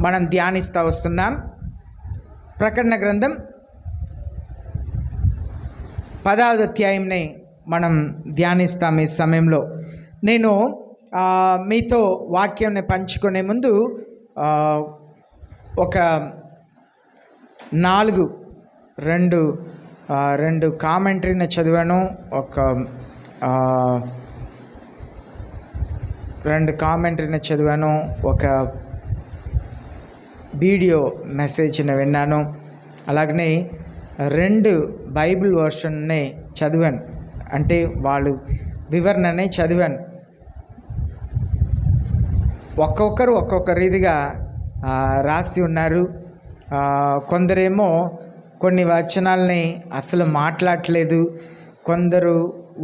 మనం ధ్యానిస్తూ వస్తున్నాం. ప్రకటన గ్రంథం 10వ అధ్యాయంని మనం ధ్యానిస్తాం. ఈ సమయంలో నేను మీతో వాక్యాన్ని పంచుకునే ముందు ఒక రెండు కామెంటరీని చదివాను, ఒక వీడియో మెసేజ్ని విన్నాను, అలాగనే 2 బైబిల్ వర్షన్ని చదివాను, అంటే వాళ్ళు వివరణనే చదివాను. ఒక్కొక్కరు ఒక్కొక్క రీతిగా రాసి ఉన్నారు. కొందరేమో కొన్ని వచనాలని అసలు మాట్లాడట్లేదు, కొందరు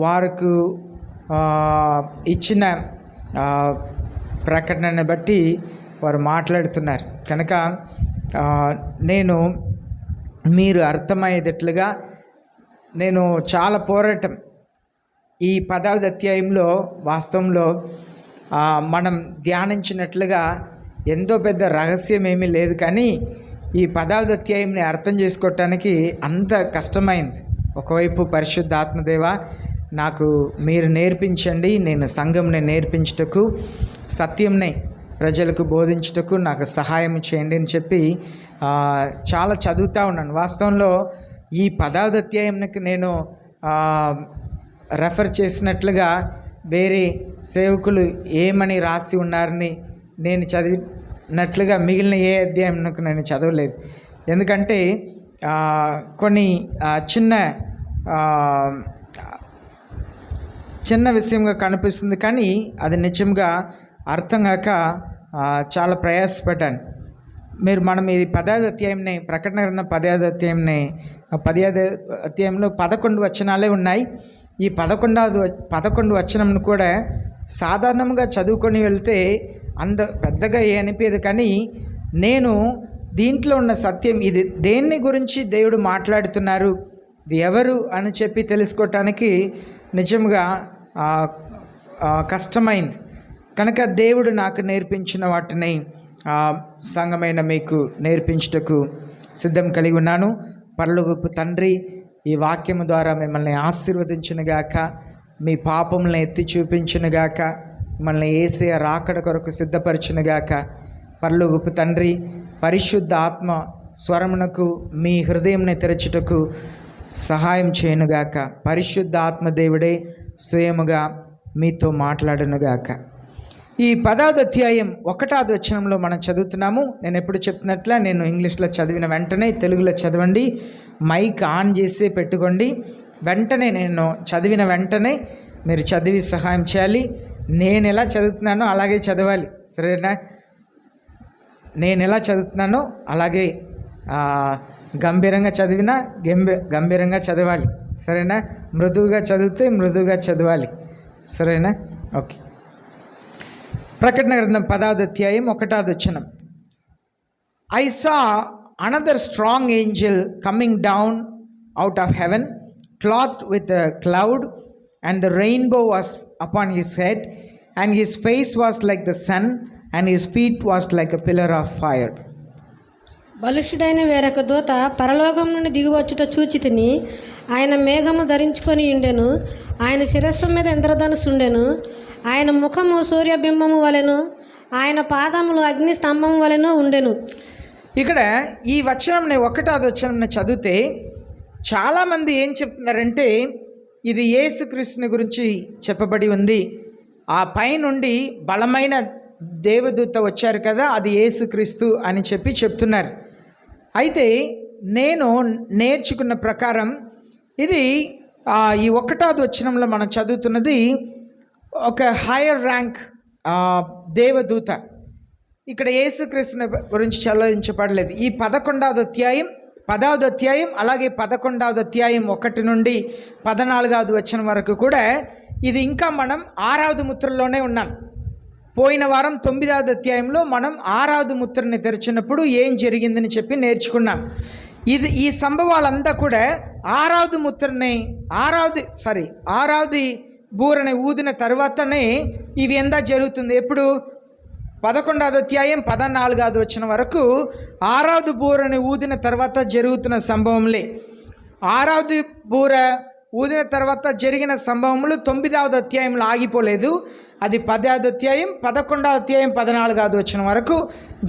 వారికి ఇచ్చిన ప్రకటనని బట్టి వారు మాట్లాడుతున్నారు. కనుక నేను మీరు అర్థమయ్యేటట్లుగా నేను చాలా పోరాటం ఈ 10వ అధ్యాయంలో వాస్తవంలో మనం ధ్యానించినట్లుగా ఎంతో పెద్ద రహస్యం ఏమీ లేదు, కానీ ఈ 10వ అధ్యాయంని అర్థం చేసుకోవటానికి అంత కష్టమైంది. ఒకవైపు పరిశుద్ధ ఆత్మదేవ నాకు మీరు నేర్పించండి, నేను సంఘంని నేర్పించుటకు, సత్యంని ప్రజలకు బోధించుటకు నాకు సహాయం చేయండి అని చెప్పి చాలా చదువుతూ ఉన్నాను. వాస్తవంలో ఈ 10వ అధ్యాయంకి నేను రెఫర్ చేసినట్లుగా వేరే సేవకులు ఏమని రాసి ఉన్నారని నేను చదివినట్లుగా మిగిలిన ఏ అధ్యాయంకు నేను చదవలేదు. ఎందుకంటే కొన్ని చిన్న విషయంగా కనిపిస్తుంది, కానీ అది నిజంగా అర్థం కాక చాలా ప్రయాసపడ్డాను. మనం ఈ 10వ అధ్యాయంని, ప్రకటన గ్రంథం 10వ అధ్యాయంలో 11 వచనాలే ఉన్నాయి. ఈ 11 వచనంను కూడా సాధారణంగా చదువుకొని వెళ్తే అంత పెద్దగా అనిపించదు, కానీ నేను దీంట్లో ఉన్న సత్యం, ఇది దేన్ని గురించి దేవుడు మాట్లాడుతున్నారు, ఇది ఎవరు అని చెప్పి తెలుసుకోవటానికి నిజంగా కష్టమైంది. కనుక దేవుడు నాకు నేర్పించిన వాటిని సంఘమైన మీకు నేర్పించుటకు సిద్ధం కలిగి ఉన్నాను. పరలోకపు తండ్రి ఈ వాక్యము ద్వారా మిమ్మల్ని ఆశీర్వదించునుగాక, మీ పాపములను ఎత్తి చూపించునుగాక, మిమ్మల్ని యేసయ్య రాకడ కొరకు సిద్ధపరచునుగాక. పరలోకపు తండ్రి పరిశుద్ధ ఆత్మ స్వరమునకు మీ హృదయంని తెరచుటకు సహాయం చేయనుగాక. పరిశుద్ధ ఆత్మ దేవుడే స్వయముగా మీతో మాట్లాడునుగాక. ఈ 10వ అధ్యాయం 1వ వచనంలో మనం చదువుతున్నాము. నేను ఎప్పుడు చెప్తున్నట్ల నేను ఇంగ్లీష్లో చదివిన వెంటనే తెలుగులో చదవండి, మైక్ ఆన్ చేసి పెట్టుకోండి. వెంటనే నేను చదివిన వెంటనే మీరు చదివి సహాయం చేయాలి. నేను ఎలా చదువుతున్నానో అలాగే చదవాలి, సరేనా? నేను ఎలా చదువుతున్నానో అలాగే గంభీరంగా చదివినా గంభీరంగా చదవాలి, సరేనా? మృదువుగా చదివితే మృదువుగా చదవాలి, సరేనా? ఓకే. ప్రకటన గ్రంథం 10వ అధ్యాయం 1వ వచనం. I saw another strong angel coming down out of heaven, clothed with a cloud, and the rainbow was upon his head, and his face was like the sun, and his feet was like a pillar of fire. బలుషుడైన వేరొక దూత పరలోకం నుండి దిగివచ్చుట చూచితిని. ఆయన మేఘము ధరించుకొని ఉండెను, ఆయన శిరస్సు మీద ఇంద్రధనుస్సు ఉండెను, ఆయన ముఖము సూర్యబింబము వలెను, ఆయన పాదములు అగ్ని స్తంభము వలెను ఉండెను. ఇక్కడ ఈ వచనంని 1వ వచనంని చదివితే చాలామంది ఏం చెప్తున్నారంటే ఇది యేసుక్రీస్తుని గురించి చెప్పబడి ఉంది, ఆ పైనుండి బలమైన దేవదూత వచ్చారు కదా, అది యేసుక్రీస్తు అని చెప్పి చెప్తున్నారు. అయితే నేను నేర్చుకున్న ప్రకారం ఇది ఈ 1వ వచనంలో మనం చదువుతున్నది ఒక హైయర్ ర్యాంక్ దేవదూత. ఇక్కడ యేసుక్రీస్తుని గురించి చదివించబడలేదు. ఈ 10వ అధ్యాయం అలాగే 11వ అధ్యాయం 1 నుండి 14వ వచనం వరకు కూడా ఇది ఇంకా మనం 6వ ముద్రలోనే ఉన్నాం. పోయిన వారం 9వ అధ్యాయంలో మనం 6వ ముద్రని తెరిచినప్పుడు ఏం జరిగిందని చెప్పి నేర్చుకున్నాం. ఈ సంభవాలంతా కూడా 6వ బూరని ఊదిన తర్వాతనే ఇవి ఎంత జరుగుతుంది. ఎప్పుడు 11వ అధ్యాయం 14వ వచనం వరకు 6వ బూరని ఊదిన తర్వాత జరుగుతున్న సంభవంలే. 6వ బూర ఊదిన తర్వాత జరిగిన సంభవములు 9వ అధ్యాయంలో ఆగిపోలేదు. అది 10వ అధ్యాయం 11వ అధ్యాయం 14వ వచనం వరకు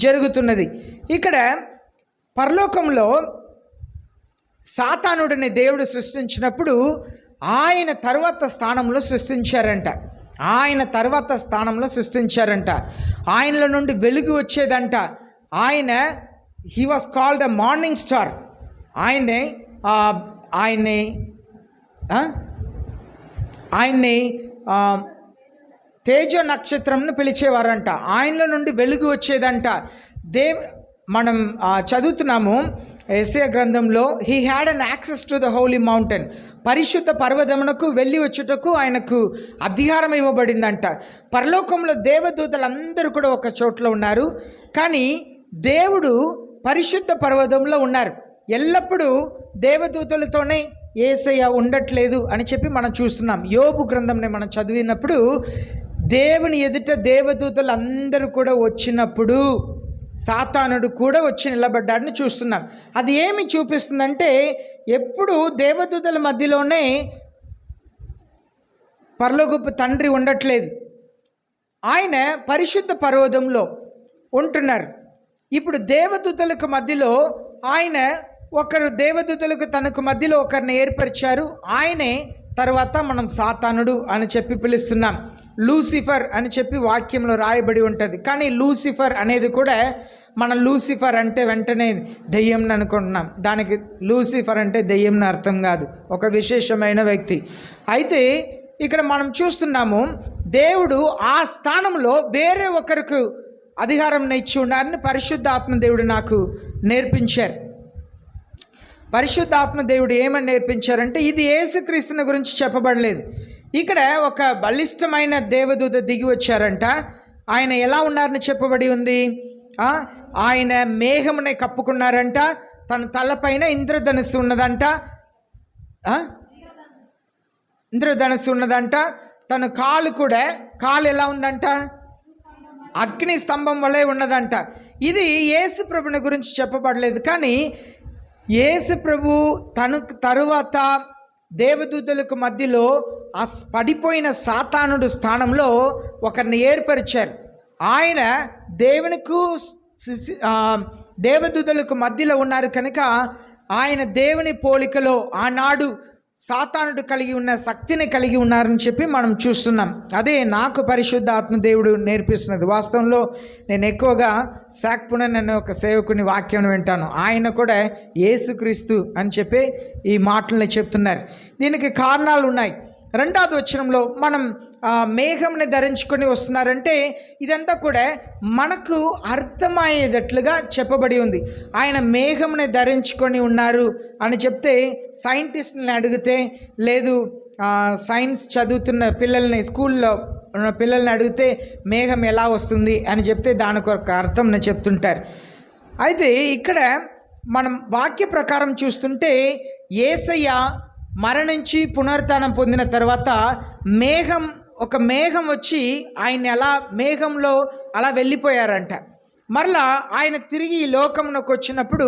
జరుగుతున్నది. ఇక్కడ పరలోకంలో సాతానుడిని దేవుడు సృష్టించినప్పుడు ఆయన తర్వాత స్థానంలో సృష్టించారంట. ఆయనలో నుండి వెలుగు వచ్చేదంట. He was called a morning star. ఆయన్ని తేజ నక్షత్రంను పిలిచేవారంట. ఆయనలో నుండి వెలుగు వచ్చేదంట. మనం చదువుతున్నాము యెషయా గ్రంథంలో, he had an access to the holy mountain. పరిశుద్ధ పర్వతమునకు వెళ్ళి వచ్చుటకు ఆయనకు అధికారం ఇవ్వబడిందంట. పరలోకంలో దేవదూతలందరూ కూడా ఒక చోట్ల ఉన్నారు, కానీ దేవుడు పరిశుద్ధ పర్వతంలో ఉన్నారు. ఎల్లప్పుడూ దేవదూతలతోనే యేసయ్య ఉండట్లేదు అని చెప్పి మనం చూస్తున్నాం. యోబు గ్రంథంని మనం చదివినప్పుడు దేవుని ఎదుట దేవదూతలు అందరూ కూడా వచ్చినప్పుడు సాతానుడు కూడా వచ్చి నిలబడ్డాడని చూస్తున్నాం. అది ఏమి చూపిస్తుందంటే, ఎప్పుడు దేవదూతల మధ్యలోనే పరలోకపు తండ్రి ఉండట్లేదు, ఆయన పరిశుద్ధ పర్వతంలో ఉంటున్నారు. ఇప్పుడు దేవదూతలకు మధ్యలో దేవదూతలకు తనకు మధ్యలో ఒకరిని ఏర్పరిచారు. ఆయనే తర్వాత మనం సాతానుడు అని చెప్పి పిలుస్తున్నాం. లూసిఫర్ అని చెప్పి వాక్యంలో రాయబడి ఉంటుంది. కానీ లూసిఫర్ అనేది కూడా, మనం లూసిఫర్ అంటే వెంటనే దెయ్యంని అనుకుంటున్నాం. దానికి లూసిఫర్ అంటే దెయ్యంని అర్థం కాదు, ఒక విశేషమైన వ్యక్తి. అయితే ఇక్కడ మనం చూస్తున్నాము, దేవుడు ఆ స్థానంలో వేరే ఒకరికి అధికారం ఇచ్చి ఉన్నారని పరిశుద్ధాత్మ దేవుడు నాకు నేర్పించారు. పరిశుద్ధాత్మ దేవుడు ఏమని నేర్పించారంటే, ఇది యేసుక్రీస్తుని గురించి చెప్పబడలేదు. ఇక్కడ ఒక బలిష్టమైన దేవదూత దిగి వచ్చారంట. ఆయన ఎలా ఉన్నారని చెప్పబడి ఉంది. ఆయన మేఘమునే కప్పుకున్నారంట. తన తలపైన ఇంద్రధనుస్సు ఉన్నదంట. తన కాలు ఎలా ఉందంట, అగ్ని స్తంభం వలె ఉన్నదంట. ఇది యేసు ప్రభుని గురించి చెప్పబడలేదు. కానీ యేసు ప్రభు తనకు తరువాత దేవదూతలకు మధ్యలో ఆ పడిపోయిన సాతానుడు స్థానంలో ఒకరిని ఏర్పరిచారు. ఆయన దేవదూతలకు మధ్యలో ఉన్నారు కనుక ఆయన దేవుని పోలికలో ఆనాడు సాతానుడు కలిగి ఉన్న శక్తిని కలిగి ఉన్నారని చెప్పి మనం చూస్తున్నాం. అదే నాకు పరిశుద్ధ ఆత్మదేవుడు నేర్పిస్తున్నది. వాస్తవంలో నేను ఎక్కువగా శాక్పునన్ అనే ఒక సేవకుని వాక్యం వింటాను. ఆయన కూడా యేసుక్రీస్తు అని చెప్పి ఈ మాటల్ని చెప్తున్నారు. దీనికి కారణాలు ఉన్నాయి. 2వ వచనంలో మనం మేఘంని ధరించుకొని వస్తున్నారంటే ఇదంతా కూడా మనకు అర్థమయ్యేటట్లుగా చెప్పబడి ఉంది. ఆయన మేఘంని ధరించుకొని ఉన్నారు అని చెప్తే సైంటిస్ట్ని అడిగితే, లేదు సైన్స్ చదువుతున్న పిల్లల్ని, స్కూల్లో ఉన్న పిల్లల్ని అడిగితే మేఘం ఎలా వస్తుంది అని చెప్తే దానికి ఒక అర్థం చెప్తుంటారు. అయితే ఇక్కడ మనం వాక్య ప్రకారం చూస్తుంటే యేసయ్య మరణించి పునరుత్థానం పొందిన తర్వాత ఒక మేఘం వచ్చి ఆయన మేఘంలో అలా వెళ్ళిపోయారంట. మరలా ఆయన తిరిగి ఈ లోకంలోకి వచ్చినప్పుడు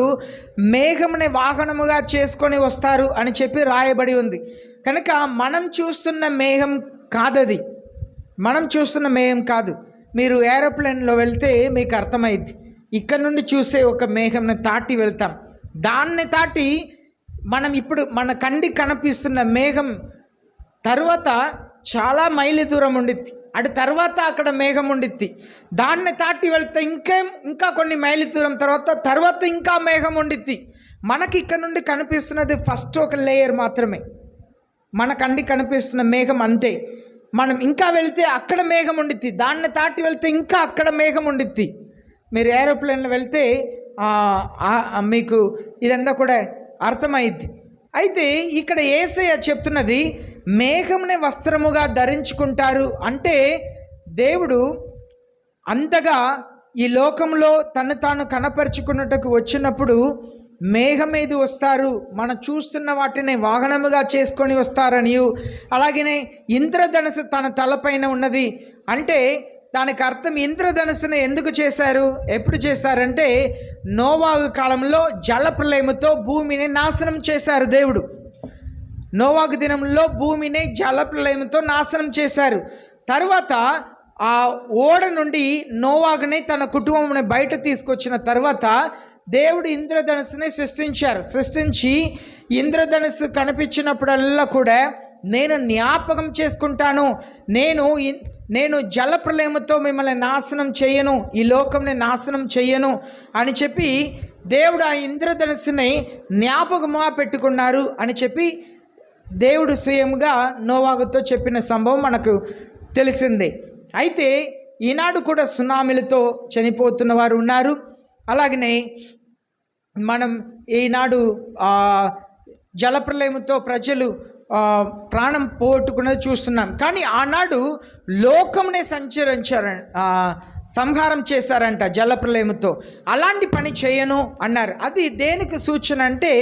మేఘంని వాహనముగా చేసుకొని వస్తారు అని చెప్పి రాయబడి ఉంది. కనుక మనం చూస్తున్న మేఘం కాదది, మీరు ఏరోప్లేన్లో వెళ్తే మీకు అర్థమైంది. ఇక్కడ నుండి చూసే ఒక మేఘంని దాటి వెళ్తాం. దాన్ని దాటి మనం ఇప్పుడు మన కంటికి కనిపిస్తున్న మేఘం తర్వాత చాలా మైలు దూరం ఉండిద్ది. అటు తర్వాత అక్కడ మేఘం ఉండిద్ది. దాన్ని దాటి వెళ్తే ఇంకా కొన్ని మైలు దూరం తర్వాత ఇంకా మేఘం ఉండిద్ది. మనకి ఇక్కడ నుండి కనిపిస్తున్నది ఫస్ట్ ఒక లేయర్ మాత్రమే. మన కంటికి కనిపిస్తున్న మేఘం అంతే. మనం ఇంకా వెళ్తే అక్కడ మేఘం ఉండిద్ది. దాన్ని దాటి వెళ్తే ఇంకా అక్కడ మేఘం ఉండిద్ది. మీరు ఏరోప్లేన్లో వెళ్తే మీకు ఇదంతా కూడా అర్థమైద్ది. అయితే ఇక్కడ యేసయ్య చెప్తున్నది మేఘంని వస్త్రముగా ధరించుకుంటారు అంటే, దేవుడు అంతగా ఈ లోకంలో తను తాను కనపరుచుకున్నట్టుకు వచ్చినప్పుడు మేఘం మీద వస్తారు, మనం చూస్తున్న వాటిని వాహనముగా చేసుకొని వస్తారని, అలాగనే ఇంద్రధనుసు తన తలపైన ఉన్నది అంటే దానికి అర్థం ఇంద్రధనుస్సును ఎందుకు చేశారు, ఎప్పుడు చేశారంటే నోవాహు కాలంలో జలప్రలయముతో భూమిని నాశనం చేశారు దేవుడు. నోవాహు దినంలో భూమిని జలప్రలయంతో నాశనం చేశారు. తర్వాత ఆ ఓడ నుండి నోవాహుని తన కుటుంబంని బయట తీసుకొచ్చిన తర్వాత దేవుడు ఇంద్రధనుస్సుని సృష్టించి ఇంద్రధనుస్సు కనిపించినప్పుడల్లా కూడా నేను జ్ఞాపకం చేసుకుంటాను, నేను జలప్రలయముతో మిమ్మల్ని నాశనం చేయను, ఈ లోకంని నాశనం చేయను అని చెప్పి దేవుడు ఆ ఇంద్రధనుస్సుని జ్ఞాపకముగా పెట్టుకున్నారు అని చెప్పి దేవుడు స్వయంగా నోవాహుతో చెప్పిన సంభవం మనకు తెలిసిందే. అయితే ఈనాడు కూడా సునామీలతో చనిపోతున్న వారు ఉన్నారు. అలాగనే మనం ఈనాడు జలప్రలయంతో ప్రజలు ప్రాణం పోగొట్టుకున్నది చూస్తున్నాం. కానీ ఆనాడు లోకంనే సంహారం చేశారంట జలప్రలయంతో. అలాంటి పని చేయను అన్నారు. అది దేనికి సూచన అంటే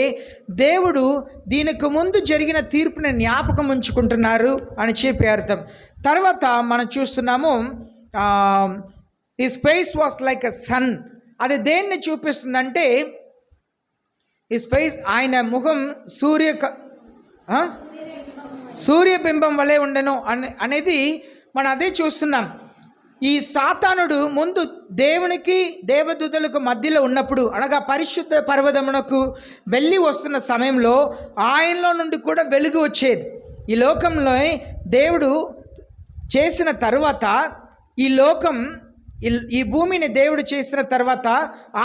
దేవుడు దీనికి ముందు జరిగిన తీర్పుని జ్ఞాపకం ఉంచుకుంటున్నారు అని చెప్పి అర్థం. తర్వాత మనం చూస్తున్నాము his face was like a sun. అది దేన్ని చూపిస్తుందంటే హిస్ ఫేస్, ఆయన ముఖం సూర్యబింబం వలె ఉండను అనేది మనం అదే చూస్తున్నాం. ఈ సాతానుడు ముందు దేవునికి దేవదూతలకు మధ్యలో ఉన్నప్పుడు, అనగా పరిశుద్ధ పర్వతమునకు వెళ్ళి వస్తున్న సమయంలో ఆయనలో నుండి కూడా వెలుగు వచ్చేది. ఈ లోకంలో దేవుడు చేసిన తర్వాత ఈ భూమిని దేవుడు చేసిన తర్వాత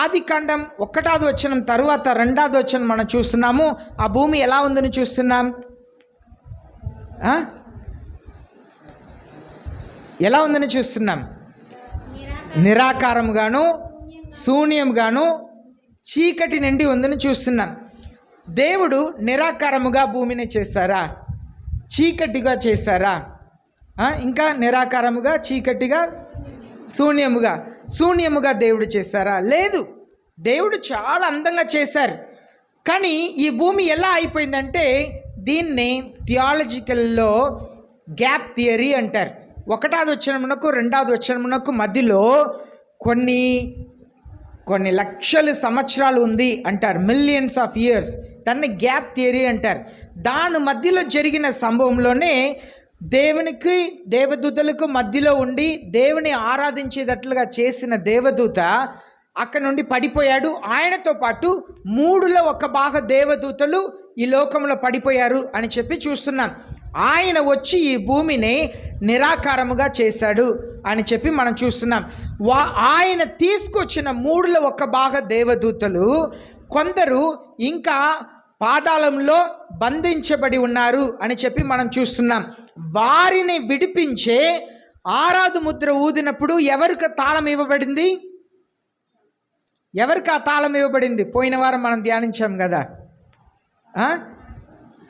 ఆదికాండం 1వ వచనం తర్వాత 2వ వచనం మనం చూస్తున్నాము. ఆ భూమి ఎలా ఉందని చూస్తున్నాం. ఎలా ఉందని చూస్తున్నాం. నిరాకారముగాను శూన్యంగాను చీకటి నిండి ఉందని చూస్తున్నాం. దేవుడు నిరాకారముగా భూమిని చేశారా, చీకటిగా చేశారా? ఇంకా నిరాకారముగా, చీకటిగా, శూన్యముగా దేవుడు చేశారా? లేదు. దేవుడు చాలా అందంగా చేశారు. కానీ ఈ భూమి ఎలా అయిపోయిందంటే దీన్ని థియాలజికల్లో గ్యాప్ థియరీ అంటారు. 1వ వచనమునకు 2వ వచనమునకు మధ్యలో కొన్ని లక్షల సంవత్సరాలు ఉంది అంటారు, మిలియన్స్ ఆఫ్ ఇయర్స్. దాన్ని గ్యాప్ థియరీ అంటారు. దాని మధ్యలో జరిగిన సంభవంలోనే దేవునికి దేవదూతలకు మధ్యలో ఉండి దేవుని ఆరాధించేటట్లుగా చేసిన దేవదూత అక్కడ నుండి పడిపోయాడు. ఆయనతో పాటు 3లో 1 భాగం దేవదూతలు ఈ లోకంలో పడిపోయారు అని చెప్పి చూస్తున్నాం. ఆయన వచ్చి ఈ భూమిని నిరాకారముగా చేశాడు అని చెప్పి మనం చూస్తున్నాం. ఆయన తీసుకొచ్చిన 3లో 1 భాగం దేవదూతలు కొందరు ఇంకా పాతాళంలో బంధించబడి ఉన్నారు అని చెప్పి మనం చూస్తున్నాం. వారిని విడిపించే ఆరాధు ముద్ర ఊదినప్పుడు ఎవరికి తాళం ఇవ్వబడింది? ఎవరికి ఆ తాళం ఇవ్వబడింది? పోయిన వారం మనం ధ్యానించాం కదా.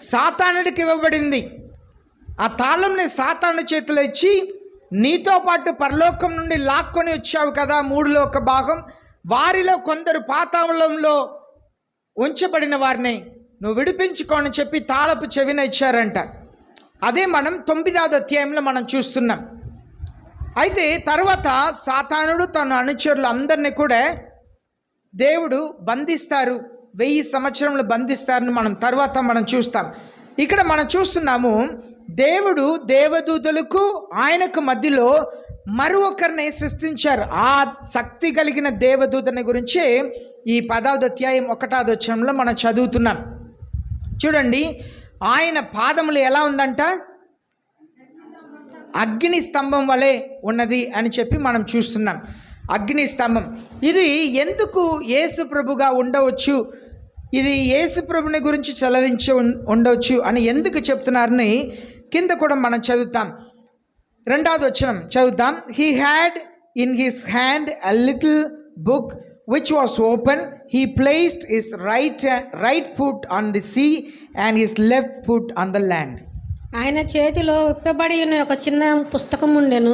సాతానుడికి ఇవ్వబడింది. ఆ తాళంని సాతాను చేతిలో ఇచ్చి, నీతో పాటు పరలోకం నుండి లాక్కొని వచ్చావు కదా 3లో 1 భాగం, వారిలో కొందరు పాతాళంలో ఉంచబడిన వారిని నువ్వు విడిపించుకోని చెప్పి తాళపు చెవిన ఇచ్చారంట. అదే మనం 9వ అధ్యాయంలో మనం చూస్తున్నాం. అయితే తర్వాత సాతానుడు తన అనుచరులు అందరినీ కూడా దేవుడు బంధిస్తారు, 1000 సంవత్సరములు బంధిస్తారని మనం చూస్తాం. ఇక్కడ మనం చూస్తున్నాము దేవుడు దేవదూతలకు ఆయనకు మధ్యలో మరొకరిని సృష్టించారు. ఆ శక్తి కలిగిన దేవదూతని గురించి ఈ 10వ అధ్యాయం 1వ వచనంలో మనం చదువుతున్నాం. చూడండి, ఆయన పాదములు ఎలా ఉందంట? అగ్ని స్తంభం వలె ఉన్నది అని చెప్పి మనం చూస్తున్నాం. అగ్ని స్తంభం ఇది ఎందుకు యేసు ప్రభుగా ఉండవచ్చు, ఇది యేసు ప్రభుని గురించి సెలవించి ఉండవచ్చు అని ఎందుకు చెప్తున్నారని కింద కూడా మనం చదువుతాం. 2వ వచనం చదువుతాం. He had in his hand a little book which was open. He placed his right foot on the sea and his left foot on the land. ఆయన చేతిలో విప్పబడి ఉన్న ఒక చిన్న పుస్తకం ఉండెను.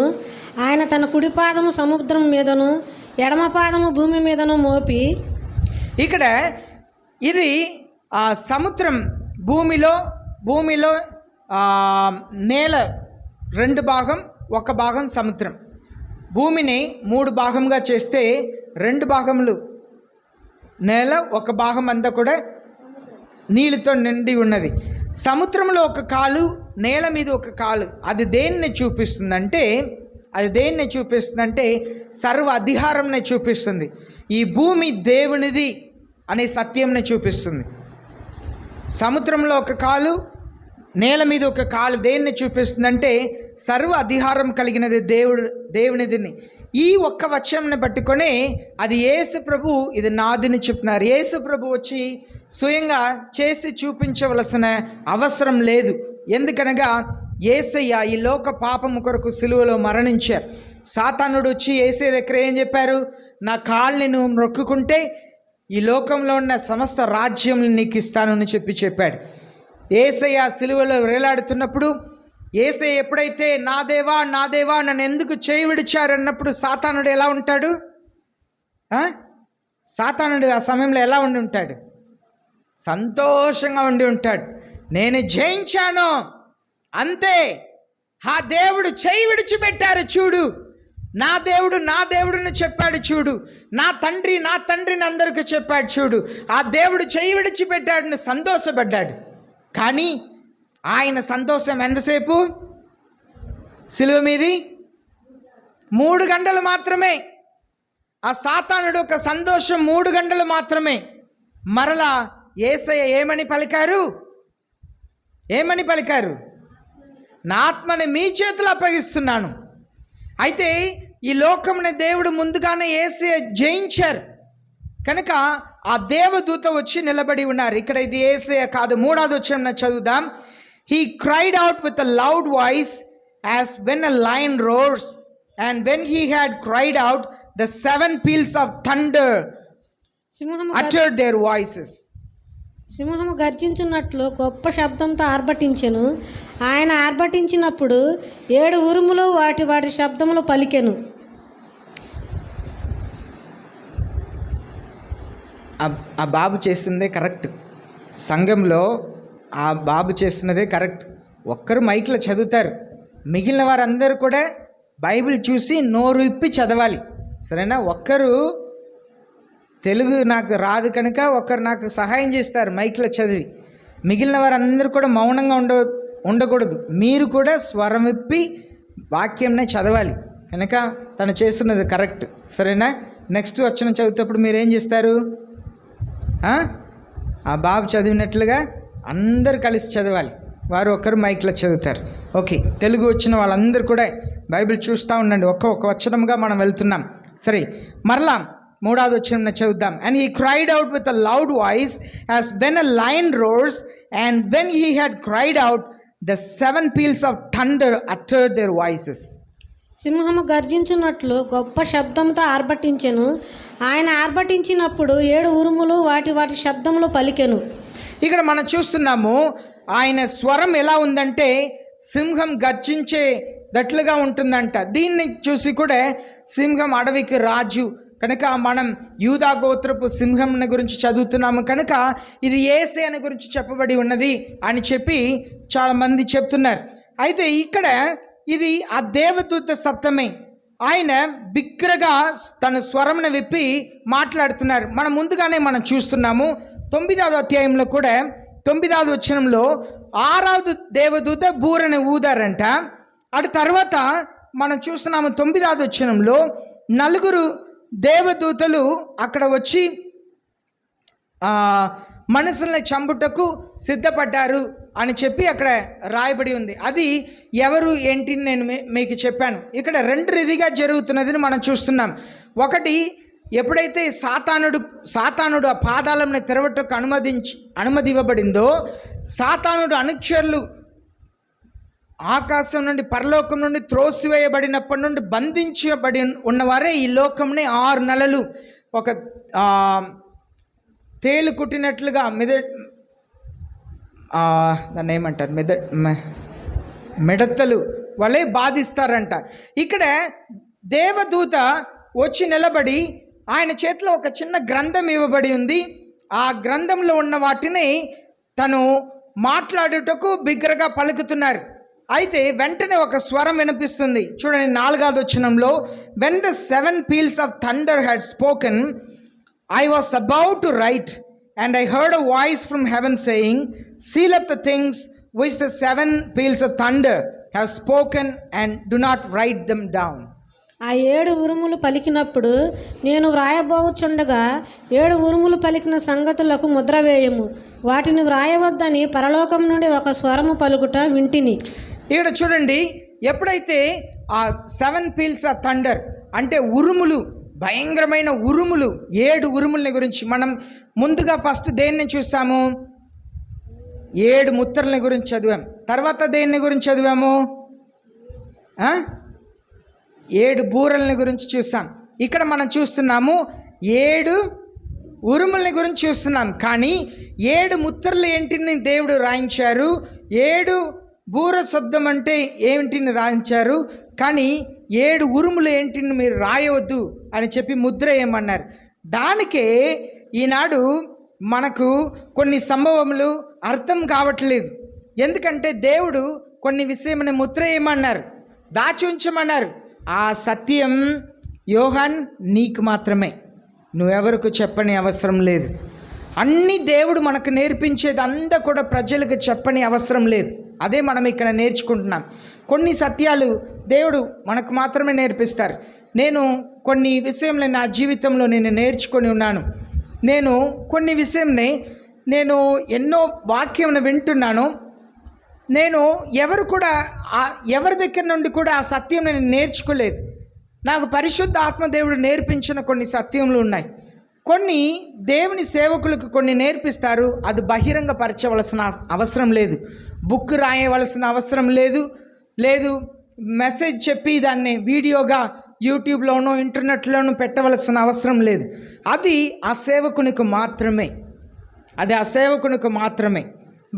ఆయన తన కుడి పాదము సముద్రం మీదను ఎడమ పాదము భూమి మీదను మోపి. ఇక్కడ ఇది సముద్రం, భూమిలో నేల 2 భాగం, 1 భాగం సముద్రం. భూమిని 3 భాగంగా చేస్తే 2 భాగములు నేల, 1 భాగం అంతా కూడా నీళ్ళతో నిండి ఉన్నది. సముద్రంలో 1 కాలు, నేల మీద 1 కాలు. అది దేన్ని చూపిస్తుందంటే సర్వ అధికారంని చూపిస్తుంది. ఈ భూమి దేవునిది అనే సత్యంని చూపిస్తుంది. సముద్రంలో 1 కాలు, నేల మీద 1 కాలు దేన్ని చూపిస్తుందంటే సర్వ అధికారం కలిగినది దేవునిదిని. ఈ ఒక్క వచనంని పట్టుకొని అది యేసు ప్రభు ఇది నాదిని చెప్తున్నారు. యేసు ప్రభు వచ్చి స్వయంగా చేసి చూపించవలసిన అవసరం లేదు. ఎందుకనగా యేసయ్య ఈ లోక పాపము కొరకు సిలువలో మరణించారు. సాతానుడు వచ్చి యేసయ్య దగ్గర ఏం చెప్పారు? నా కాళ్ళని నువ్వు మొక్కుకుంటే ఈ లోకంలో ఉన్న సమస్త రాజ్యం నీకు ఇస్తాను అని చెప్పాడు. యేసయ్య సిలువలో వేలాడుతున్నప్పుడు యేసయ్య ఎప్పుడైతే నా దేవా నా దేవా నన్ను ఎందుకు చేయి విడిచారు అన్నప్పుడు సాతానుడు ఎలా ఉంటాడు? సాతానుడు ఆ సమయంలో ఎలా ఉండి ఉంటాడు? సంతోషంగా ఉండి ఉంటాడు. నేను జయించాను అంతే. ఆ దేవుడు చేయి విడిచిపెట్టారు చూడు, నా దేవుడుని చెప్పాడు చూడు, నా తండ్రిని అందరికీ చెప్పాడు చూడు, ఆ దేవుడు చేయి విడిచిపెట్టాడని సంతోషపడ్డాడు. కానీ ఆయన సంతోషం ఎంతసేపు? సిలువ మీది 3 గంటలు మాత్రమే. ఆ సాతానుడు ఒక సంతోషం 3 గంటలు మాత్రమే. మరలా యేసయ్య ఏమని పలికారు? నా ఆత్మని మీ చేతులు అప్పగిస్తున్నాను. అయితే ఈ లోకముని దేవుడు ముందుగానే యేసయ్య జయించారు కనుక ఆ దేవదూత వచ్చి నిలబడి ఉన్నారు. ఇక్కడ ఇది యేసయ్య కాదు. 3వ వచనం చదువుదాం. He cried out with a loud voice as when a lion roars, and when he had cried out, the 7 peals of thunder uttered their voices. సింహము గర్జించున్నట్లు గొప్ప శబ్దంతో ఆర్భటించెను. ఆయన ఆర్భటించినప్పుడు 7 ఉరుములు వాటి శబ్దములు పలికెను. ఆ బాబు చేస్తుందే కరెక్ట్. సంఘంలో ఆ బాబు చేస్తున్నదే కరెక్ట్. ఒక్కరు మైక్లో చదువుతారు, మిగిలిన వారందరూ కూడా బైబిల్ చూసి నోరు ఇప్పి చదవాలి. సరేనా? ఒక్కరు తెలుగు నాకు రాదు కనుక ఒకరు నాకు సహాయం చేస్తారు మైక్లో చదివి, మిగిలిన వారందరూ కూడా మౌనంగా ఉండకూడదు. మీరు కూడా స్వరం ఇప్పి వాక్యంనే చదవాలి. కనుక తను చేస్తున్నది కరెక్ట్. సరేనా? నెక్స్ట్ వచ్చిన చదివేటప్పుడు మీరు ఏం చేస్తారు? ఆ బాబు చదివినట్లుగా అందరు కలిసి చదవాలి. వారు ఒకరు మైక్లో చదువుతారు. ఓకే, తెలుగు వచ్చిన వాళ్ళందరూ కూడా బైబిల్ చూస్తూ ఉండండి. ఒక్కొక్క వచనంగా మనం వెళ్తున్నాం. సరే, మరలా 3వ వచనం చదువుదాం. And he cried out with a loud voice as when a lion roars, and when he had cried out, the 7 peals of thunder uttered their voices. సింహము గర్జించున్నట్లు గొప్ప శబ్దంతో ఆర్భటించెను. ఆయన ఆర్భటించినప్పుడు 7 ఉరుములు వాటి శబ్దములు పలికెను. ఇక్కడ మనం చూస్తున్నాము ఆయన స్వరం ఎలా ఉందంటే సింహం గర్జించేటట్లుగా ఉంటుందంట. దీన్ని చూసి కూడా సింహం అడవికి రాజు కనుక మనం యూదా గోత్రపు సింహం గురించి చదువుతున్నాము కనుక ఇది యేసే అని గురించి చెప్పబడి ఉన్నది అని చెప్పి చాలామంది చెప్తున్నారు. అయితే ఇక్కడ ఇది ఆ దేవదూత శబ్దమే. ఆయన బిగ్గరగా తన స్వరంను విప్పి మాట్లాడుతున్నారు. మనం ముందుగానే మనం చూస్తున్నాము 9వ అధ్యాయంలో కూడా 9వ వచనంలో 6వ దేవదూత బూరని ఊదారంట. అటు తర్వాత మనం చూస్తున్నాము 9వ వచనంలో 4 దేవదూతలు అక్కడ వచ్చి మనుషుల్ని చంపుటకు సిద్ధపడ్డారు అని చెప్పి అక్కడ రాయబడి ఉంది. అది ఎవరు ఏంటి నేను మీకు చెప్పాను. ఇక్కడ 2 రీతిగా జరుగుతున్నదని మనం చూస్తున్నాం. ఒకటి, ఎప్పుడైతే సాతానుడు ఆ పాదాలను తెరవటకు అనుమతి ఇవ్వబడిందో, సాతానుడు అనుచరులు ఆకాశం నుండి పరలోకం నుండి త్రోసివేయబడినప్పటి నుండి బంధించబడి ఉన్నవారే ఈ లోకంని 6 నెలలు ఒక తేలు కుట్టినట్లుగా దాన్ని ఏమంటారు మిడతలు వాళ్ళే బాధిస్తారంట. ఇక్కడ దేవదూత వచ్చి నిలబడి ఆయన చేతిలో ఒక చిన్న గ్రంథం ఇవ్వబడి ఉంది. ఆ గ్రంథంలో ఉన్న వాటిని తను మాట్లాడుటకు బిగ్గరగా పలుకుతున్నారు. అయితే వెంటనే ఒక స్వరం వినిపిస్తుంది. చూడండి 4వ వచనంలో, when the 7 peals of thunder had spoken, I was about to write, and I heard a voice from heaven saying, seal up the things which the 7 peals of thunder have spoken, and do not write them down. ఆ 7 ఉరుములు పలికినప్పుడు నేను వ్రాయబోచుండగా 7 ఉరుములు పలికిన సంగతులకు ముద్ర వేయము, వాటిని వ్రాయవద్దని పరలోకం నుండి ఒక స్వరము పలుకుట వింటిని. ఇక్కడ చూడండి, ఎప్పుడైతే ఆ 7 peals of thunder అంటే ఉరుములు, భయంకరమైన ఉరుములు, 7 ఉరుములని గురించి మనం ముందుగా ఫస్ట్ దేన్ని చూసాము? 7 ముద్రల గురించి చదివాము. తర్వాత దేన్ని గురించి చదివాము? 7 బూరలని గురించి చూసాం. ఇక్కడ మనం చూస్తున్నాము 7 ఉరుములని గురించి చూస్తున్నాం. కానీ 7 ముద్రలు ఏంటిని దేవుడు రాయించారు, 7 బూర శబ్దం అంటే ఏమిటిని రాయించారు, కానీ 7 ఉరుములు ఏంటిని మీరు రాయవద్దు అని చెప్పి ముద్ర ఏమన్నారు. దానికే ఈనాడు మనకు కొన్ని సంభవములు అర్థం కావట్లేదు. ఎందుకంటే దేవుడు కొన్ని విషయమని ముద్ర ఏమన్నారు, దాచి ఉంచమన్నారు. ఆ సత్యం యోహాన్ నీకు మాత్రమే, నువ్వెవరికి చెప్పని అవసరం లేదు. అన్నీ దేవుడు మనకు నేర్పించేది అంతా కూడా ప్రజలకు చెప్పని అవసరం లేదు. అదే మనం ఇక్కడ నేర్చుకుంటున్నాం. కొన్ని సత్యాలు దేవుడు మనకు మాత్రమే నేర్పిస్తారు. నేను కొన్ని విషయంలో నా జీవితంలో నేను నేర్చుకొని ఉన్నాను. నేను కొన్ని విషయంని నేను ఎన్నో వాక్యం వింటున్నాను. నేను ఎవరి దగ్గర నుండి కూడా ఆ సత్యం నేను నేర్చుకోలేదు. నాకు పరిశుద్ధ ఆత్మదేవుడు నేర్పించిన కొన్ని సత్యములు ఉన్నాయి. కొన్ని దేవుని సేవకులకు కొన్ని నేర్పిస్తారు, అది బహిరంగపరచవలసిన అవసరం లేదు, బుక్ రాయవలసిన అవసరం లేదు మెసేజ్ చెప్పి దాన్ని వీడియోగా యూట్యూబ్లోనో ఇంటర్నెట్లోనూ పెట్టవలసిన అవసరం లేదు. అది ఆ సేవకునికి మాత్రమే,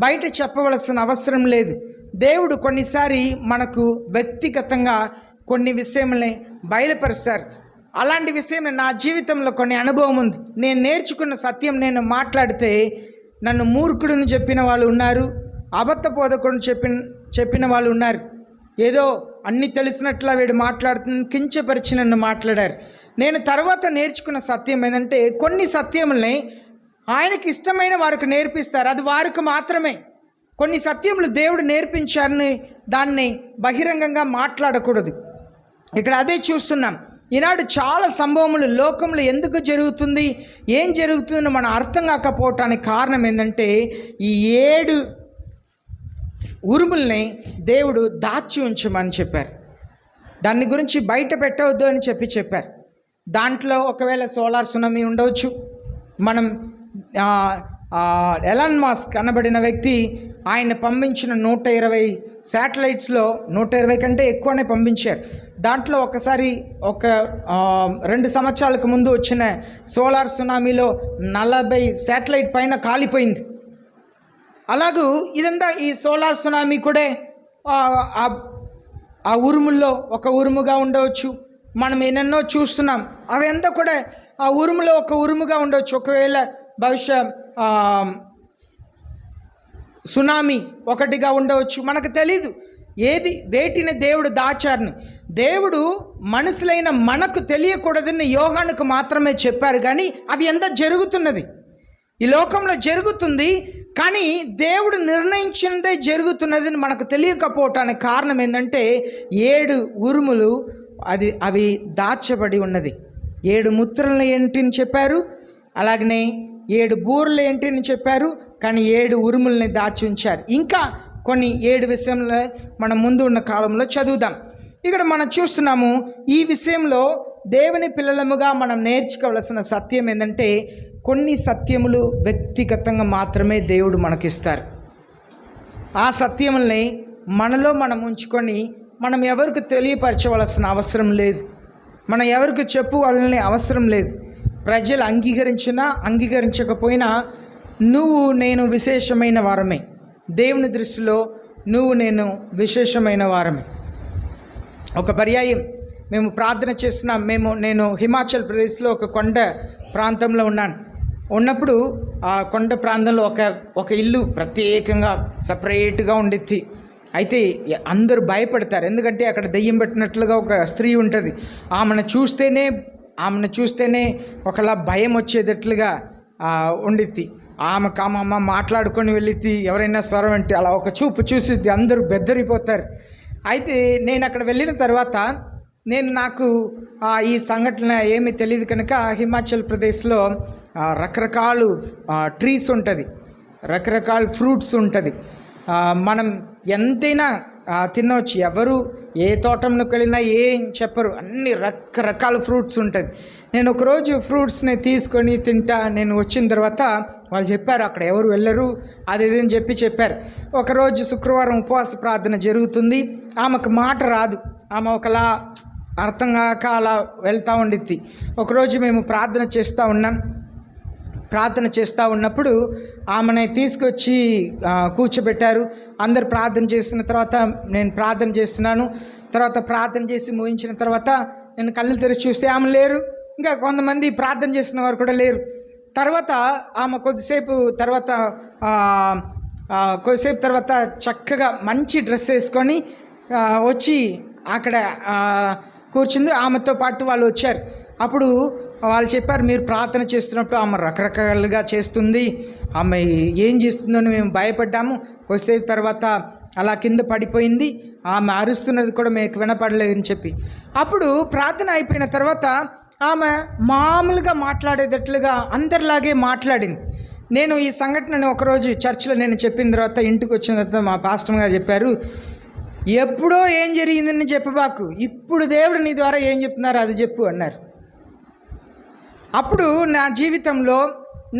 బయట చెప్పవలసిన అవసరం లేదు. దేవుడు కొన్నిసారి మనకు వ్యక్తిగతంగా కొన్ని విషయములని బయలుపరుస్తారు. అలాంటి విషయం నా జీవితంలో కొన్ని అనుభవం ఉంది. నేను నేర్చుకున్న సత్యం నేను మాట్లాడితే నన్ను మూర్ఖుడిని చెప్పిన వాళ్ళు ఉన్నారు, అబద్ధ బోధకుడిని చెప్పిన వాళ్ళు ఉన్నారు. ఏదో అన్నీ తెలిసినట్లా వీడు మాట్లాడుతున్న కించపరిచి నన్ను మాట్లాడారు. నేను తర్వాత నేర్చుకున్న సత్యం ఏంటంటే, కొన్ని సత్యముల్ని ఆయనకి ఇష్టమైన వారికి నేర్పిస్తారు, అది వారికి మాత్రమే. కొన్ని సత్యములు దేవుడు నేర్పించారని దాన్ని బహిరంగంగా మాట్లాడకూడదు. ఇక్కడ అదే చూస్తున్నాం. ఈనాడు చాలా సంభవములు లోకంలో ఎందుకు జరుగుతుంది, ఏం జరుగుతుందో మనం అర్థం కాకపోవటానికి కారణం ఏంటంటే, ఈ 7 ఉరుముల్ని దేవుడు దాచి ఉంచమని చెప్పారు. దాని గురించి బయట పెట్టవద్దు అని చెప్పారు. దాంట్లో ఒకవేళ సోలార్ సునామీ ఉండవచ్చు. మనం ఎలాన్ మస్క్ అనబడిన వ్యక్తి ఆయన పంపించిన 120 శాటిలైట్స్లో 120 కంటే ఎక్కువనే పంపించారు. దాంట్లో ఒకసారి 2 సంవత్సరాలకు ముందు వచ్చిన సోలార్ సునామీలో 40 శాటిలైట్ పైన కాలిపోయింది. అలాగూ ఇదంతా ఈ సోలార్ సునామీ కూడా ఆ ఉరుముల్లో ఒక ఉరుముగా ఉండవచ్చు. మనం ఎన్నెన్నో చూస్తున్నాం, అవి అంతా కూడా ఆ ఉరుములో ఒక ఉరుముగా ఉండవచ్చు. ఒకవేళ బహుశా సునామీ ఒకటిగా ఉండవచ్చు, మనకు తెలీదు. వేటిని దేవుడు దాచారని దేవుడు మనుషులైన మనకు తెలియకూడదని యోహానుకు మాత్రమే చెప్పారు. కానీ అవి ఎంత జరుగుతున్నది, ఈ లోకంలో జరుగుతుంది, కానీ దేవుడు నిర్ణయించినదే జరుగుతున్నదని మనకు తెలియకపోవటానికి కారణం ఏంటంటే 7 ఉరుములు అవి దాచబడి ఉన్నది. 7 ముద్రలు ఏంటిని చెప్పారు, అలాగనే 7 బూరలు ఏంటిని చెప్పారు, కానీ 7 ఉరుముల్ని దాచి ఉంచారు. ఇంకా కొన్ని 7 విషయంలో మనం ముందు ఉన్న కాలంలో చదువుదాం. ఇక్కడ మనం చూస్తున్నాము, ఈ విషయంలో దేవుని పిల్లలముగా మనం నేర్చుకోవలసిన సత్యం ఏంటంటే, కొన్ని సత్యములు వ్యక్తిగతంగా మాత్రమే దేవుడు మనకిస్తారు. ఆ సత్యముల్ని మనలో మనం ఉంచుకొని మనం ఎవరికి తెలియపరచవలసిన అవసరం లేదు, మనం ఎవరికి చెప్పుకోవాలని అవసరం లేదు. ప్రజలు అంగీకరించినా అంగీకరించకపోయినా నువ్వు నేను విశేషమైన వారమే. దేవుని దృష్టిలో నువ్వు నేను విశేషమైన వారమే. ఒక పర్యాయం మేము ప్రార్థన చేస్తున్నాం. నేను హిమాచల్ ప్రదేశ్లో ఒక కొండ ప్రాంతంలో ఉన్నప్పుడు ఆ కొండ ప్రాంతంలో ఒక ఇల్లు ప్రత్యేకంగా సపరేట్గా ఉండిద్ది. అయితే అందరూ భయపడతారు, ఎందుకంటే అక్కడ దెయ్యం పెట్టినట్లుగా ఒక స్త్రీ ఉంటుంది. ఆమెను చూస్తేనే ఒకలా భయం వచ్చేటట్లుగా ఉండిద్ది. ఆమె మాట్లాడుకొని వెళ్ళిద్ది, ఎవరైనా స్వరం అంటే అలా ఒక చూపు చూసిద్ది, అందరూ బెద్దరిపోతారు. అయితే నేను అక్కడ వెళ్ళిన తర్వాత నాకు ఈ సంఘటన ఏమీ తెలియదు కనుక హిమాచల్ ప్రదేశ్లో రకరకాల ట్రీస్ ఉంటుంది, రకరకాల ఫ్రూట్స్ ఉంటుంది. మనం ఎంతైనా తినవచ్చు, ఎవరు ఏ తోటంలోకి వెళ్ళినా ఏం చెప్పరు, అన్ని రకరకాల ఫ్రూట్స్ ఉంటుంది. నేను ఒకరోజు ఫ్రూట్స్ని తీసుకొని తింటా. నేను వచ్చిన తర్వాత వాళ్ళు చెప్పారు అక్కడ ఎవరు వెళ్ళరు అది ఇది అని చెప్పారు. ఒకరోజు శుక్రవారం ఉపవాస ప్రార్థన జరుగుతుంది. ఆమెకు మాట రాదు, ఆమె ఒకలా అర్థం కాక అలా వెళ్తూ ఉండిద్ది. ఒకరోజు మేము ప్రార్థన చేస్తూ ఉన్నప్పుడు ఆమెను తీసుకొచ్చి కూర్చోబెట్టారు. అందరు ప్రార్థన చేసిన తర్వాత నేను ప్రార్థన చేస్తున్నాను. తర్వాత ప్రార్థన చేసి ముగించిన తర్వాత నేను కళ్ళు తెరిచి చూస్తే ఆమె లేరు, ఇంకా కొంతమంది ప్రార్థన చేసిన వారు కూడా లేరు. తర్వాత ఆమె కొద్దిసేపు తర్వాత చక్కగా మంచి డ్రెస్ వేసుకొని వచ్చి అక్కడ కూర్చుంది. ఆమెతో పాటు వాళ్ళు వచ్చారు. అప్పుడు వాళ్ళు చెప్పారు, మీరు ప్రార్థన చేస్తున్నప్పుడు ఆమె రకరకాలుగా చేస్తుంది, ఆమె ఏం చేస్తుందని మేము భయపడ్డాము. కొద్దిసేపు తర్వాత అలా కింద పడిపోయింది, ఆమె అరుస్తున్నది కూడా మీకు వినపడలేదని చెప్పి. అప్పుడు ప్రార్థన అయిపోయిన తర్వాత ఆమె మామూలుగా మాట్లాడేటట్లుగా అందరిలాగే మాట్లాడింది. నేను ఈ సంఘటనని ఒకరోజు చర్చిలో నేను చెప్పిన తర్వాత ఇంటికి వచ్చిన తర్వాత మా పాస్టర్ గారు చెప్పారు, ఎప్పుడో ఏం జరిగిందని చెప్పబాకు, ఇప్పుడు దేవుడు నీ ద్వారా ఏం చెప్తున్నారో అది చెప్పు అన్నారు. అప్పుడు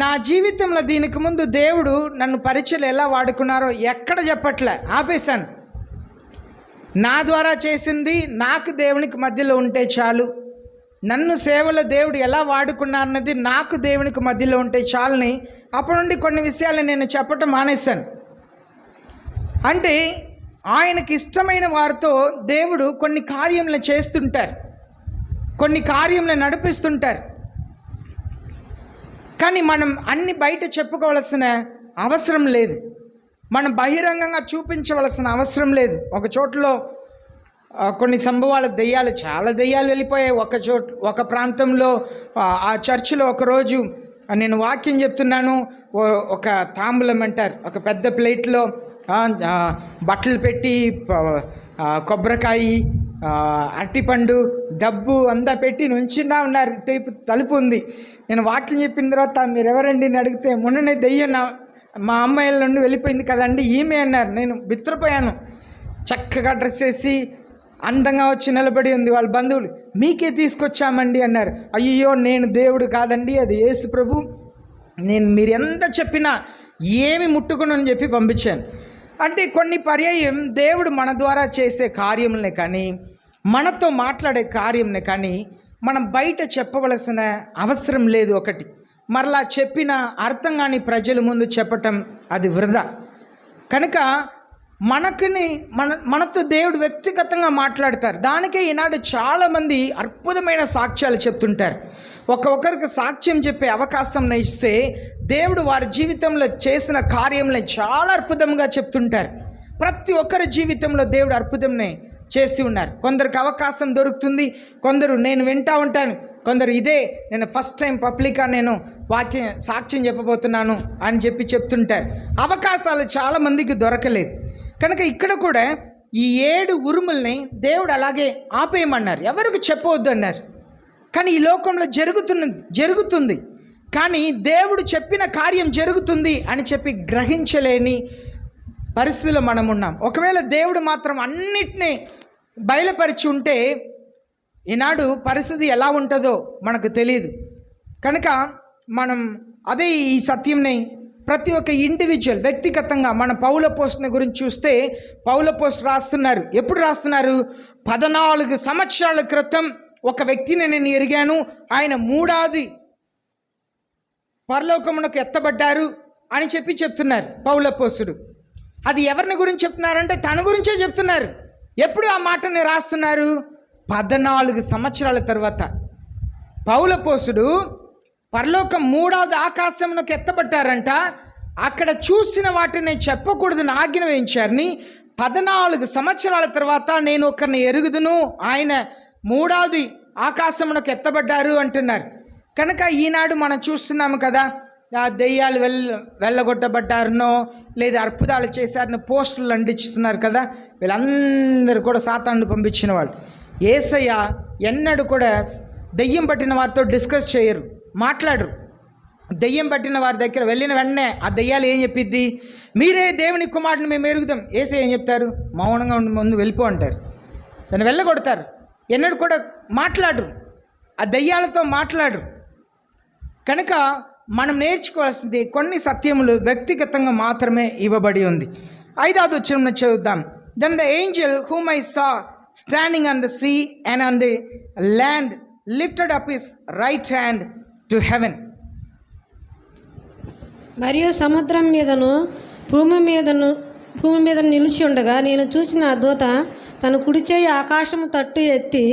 నా జీవితంలో దీనికి ముందు దేవుడు నన్ను పరిచయలు ఎలా వాడుకున్నారో ఎక్కడ చెప్పట్లే, ఆపేశాను. నా ద్వారా చేసింది నాకు దేవునికి మధ్యలో ఉంటే చాలు, నన్ను సేవలో దేవుడు ఎలా వాడుకున్నారన్నది నాకు దేవునికి మధ్యలో ఉంటే చాలని అప్పటి నుండి కొన్ని విషయాలు నేను చెప్పటం మానేశాను. అంటే ఆయనకి ఇష్టమైన వారితో దేవుడు కొన్ని కార్యములు చేస్తుంటారు, కొన్ని కార్యములు నడిపిస్తుంటారు. కానీ మనం అన్ని బయట చెప్పుకోవాల్సిన అవసరం లేదు, మనం బహిరంగంగా చూపించవలసిన అవసరం లేదు. ఒక చోట్లో కొన్ని సంభవాల చాలా దెయ్యాలు వెళ్ళిపోయాయి. ఒక ప్రాంతంలో ఆ చర్చిలో ఒకరోజు నేను వాక్యం చెప్తున్నాను, ఒక తాంబూలం అంటారు, ఒక పెద్ద ప్లేట్లో బట్టలు పెట్టి కొబ్బరికాయ, అరటిపండు, డబ్బు అంతా పెట్టి నుంచినా ఉన్నారు. టైపు తలుపు ఉంది. నేను వాక్యం చెప్పిన తర్వాత మీరు ఎవరండి అని అడిగితే మొన్ననే దెయ్యం మా అమ్మాయిల నుండి వెళ్ళిపోయింది కదండి ఈమె అన్నారు. నేను బిత్రపోయాను. చక్కగా డ్రెస్ వేసి అందంగా వచ్చి నిలబడి ఉంది. వాళ్ళ బంధువులు, మీకే తీసుకొచ్చామండి అన్నారు. అయ్యో నేను దేవుడు కాదండి, అది యేసు ప్రభు, నేను మీరు ఎంత చెప్పినా ఏమి ముట్టుకుని చెప్పి పంపించాను. అంటే కొన్ని పర్యాయం దేవుడు మన ద్వారా చేసే కార్యములనే కానీ, మనతో మాట్లాడే కార్యంనే కానీ మనం బయట చెప్పవలసిన అవసరం లేదు. ఒకటి మరలా చెప్పిన అర్థం కాని ప్రజల ముందు చెప్పటం అది వృధా. కనుక మనతో దేవుడు వ్యక్తిగతంగా మాట్లాడతారు. దానికే ఈనాడు చాలామంది అద్భుతమైన సాక్ష్యాలు చెప్తుంటారు. ఒక్కొక్కరికి సాక్ష్యం చెప్పే అవకాశం ఇస్తే దేవుడు వారి జీవితంలో చేసిన కార్యంలో చాలా అద్భుతంగా చెప్తుంటారు. ప్రతి ఒక్కరి జీవితంలో దేవుడు అద్భుతంనే చేసి ఉన్నారు. కొందరికి అవకాశం దొరుకుతుంది, కొందరు నేను వింటూ ఉంటాను, కొందరు ఇదే నేను ఫస్ట్ టైం పబ్లిక్గా నేను సాక్ష్యం చెప్పబోతున్నాను అని చెప్తుంటారు. అవకాశాలు చాలామందికి దొరకలేదు. కనుక ఇక్కడ కూడా ఈ 7 ఉరుముల్ని దేవుడు అలాగే ఆపేయమన్నారు, ఎవరికి చెప్పవద్దు అన్నారు. కానీ ఈ లోకంలో జరుగుతుంది కానీ దేవుడు చెప్పిన కార్యం జరుగుతుంది అని చెప్పి గ్రహించలేని పరిస్థితిలో మనం ఉన్నాం. ఒకవేళ దేవుడు మాత్రం అన్నిటినీ బయలుపరిచి ఉంటే ఈనాడు పరిస్థితి ఎలా ఉంటుందో మనకు తెలియదు. కనుక మనం అదే ఈ సత్యంని ప్రతి ఒక్క ఇండివిజువల్ వ్యక్తిగతంగా మన పౌల పోస్ట్ని గురించి చూస్తే పౌల పోస్ట్ రాస్తున్నారు. ఎప్పుడు రాస్తున్నారు? 14 సంవత్సరాల క్రితం ఒక వ్యక్తిని నేను ఎరిగాను, ఆయన 3వ పరలోకమునకు ఎత్తబడ్డారు అని చెప్తున్నారు పౌల పోస్తుడు. అది ఎవరిని గురించి చెప్తున్నారంటే తన గురించే చెప్తున్నారు. ఎప్పుడు ఆ మాటని రాస్తున్నారు? 14 సంవత్సరాల తర్వాత. పౌల పోస్తుడు పరలోకం 3వ ఆకాశమునకు ఎత్తబడ్డారంట. అక్కడ చూసిన వాటిని చెప్పకూడదని ఆజ్ఞ వేయించారని 14 సంవత్సరాల తర్వాత నేను ఒకరిని ఎరుగుదును, ఆయన 3వ ఆకాశమునకు ఎత్తబడ్డారు అంటున్నారు. కనుక ఈనాడు మనం చూస్తున్నాము కదా, దెయ్యాలు వెళ్ళగొట్టబడ్డారనో లేదా అద్భుతాలు చేశారనో పోస్టులు అంటిస్తున్నారు కదా. వీళ్ళందరూ కూడా సాతానుడు పంపించిన వాళ్ళు. యేసయ్య ఎన్నడూ కూడా దెయ్యం పట్టిన వారితో డిస్కస్ చేయరు, మాట్లాడరు. దెయ్యం పట్టిన వారి దగ్గర వెళ్ళిన వెంటనే ఆ దెయ్యాలు ఏం చెప్పిద్ది, మీరే దేవుని కుమారుడిని మేము ఎరుగుదాం. యేసయ్య ఏం చెప్తారు, మౌనంగా ఉండి ముందు వెళ్ళిపో అంటారు. దాన్ని వెళ్ళగొడతారు. ఎన్నడూ కూడా మాట్లాడరు, ఆ దెయ్యాలతో మాట్లాడరు. కనుక మనం నేర్చుకోవాల్సింది కొన్ని సత్యములు వ్యక్తిగతంగా మాత్రమే ఇవ్వబడి ఉంది. 5వ వచనం చదువుదాం. Then the angel whom I saw standing on the sea and on the land lifted up his right hand to heaven. మరియు సముద్రం మీదను భూమి మీద నిలిచి ఉండగా నేను చూసిన ఆ దూత తన కుడి చేయి ఆకాశము తట్టు ఎత్తి.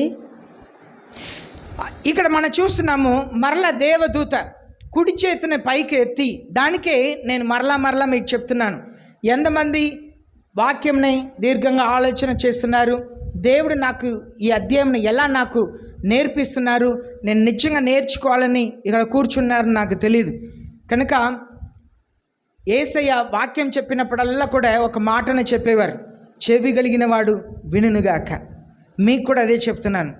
ఇక్కడ మనం చూస్తున్నాము మరల దేవదూత కుడి చేతిని పైకి ఎత్తి. దానికే నేను మరలా మీకు చెప్తున్నాను, ఎంతమంది వాక్యంని దీర్ఘంగా ఆలోచన చేస్తున్నారు, దేవుడు నాకు ఈ అధ్యాయం ఎలా నాకు నేర్పిస్తున్నారు, నేను నిజంగా నేర్చుకోవాలని ఇక్కడ కూర్చున్నారని నాకు తెలియదు. కనుక యేసయ్య వాక్యం చెప్పినప్పుడల్లా కూడా ఒక మాటను చెప్పేవారు, చెవి కలిగిన వాడు వినుగాక. మీకు కూడా అదే చెప్తున్నాను,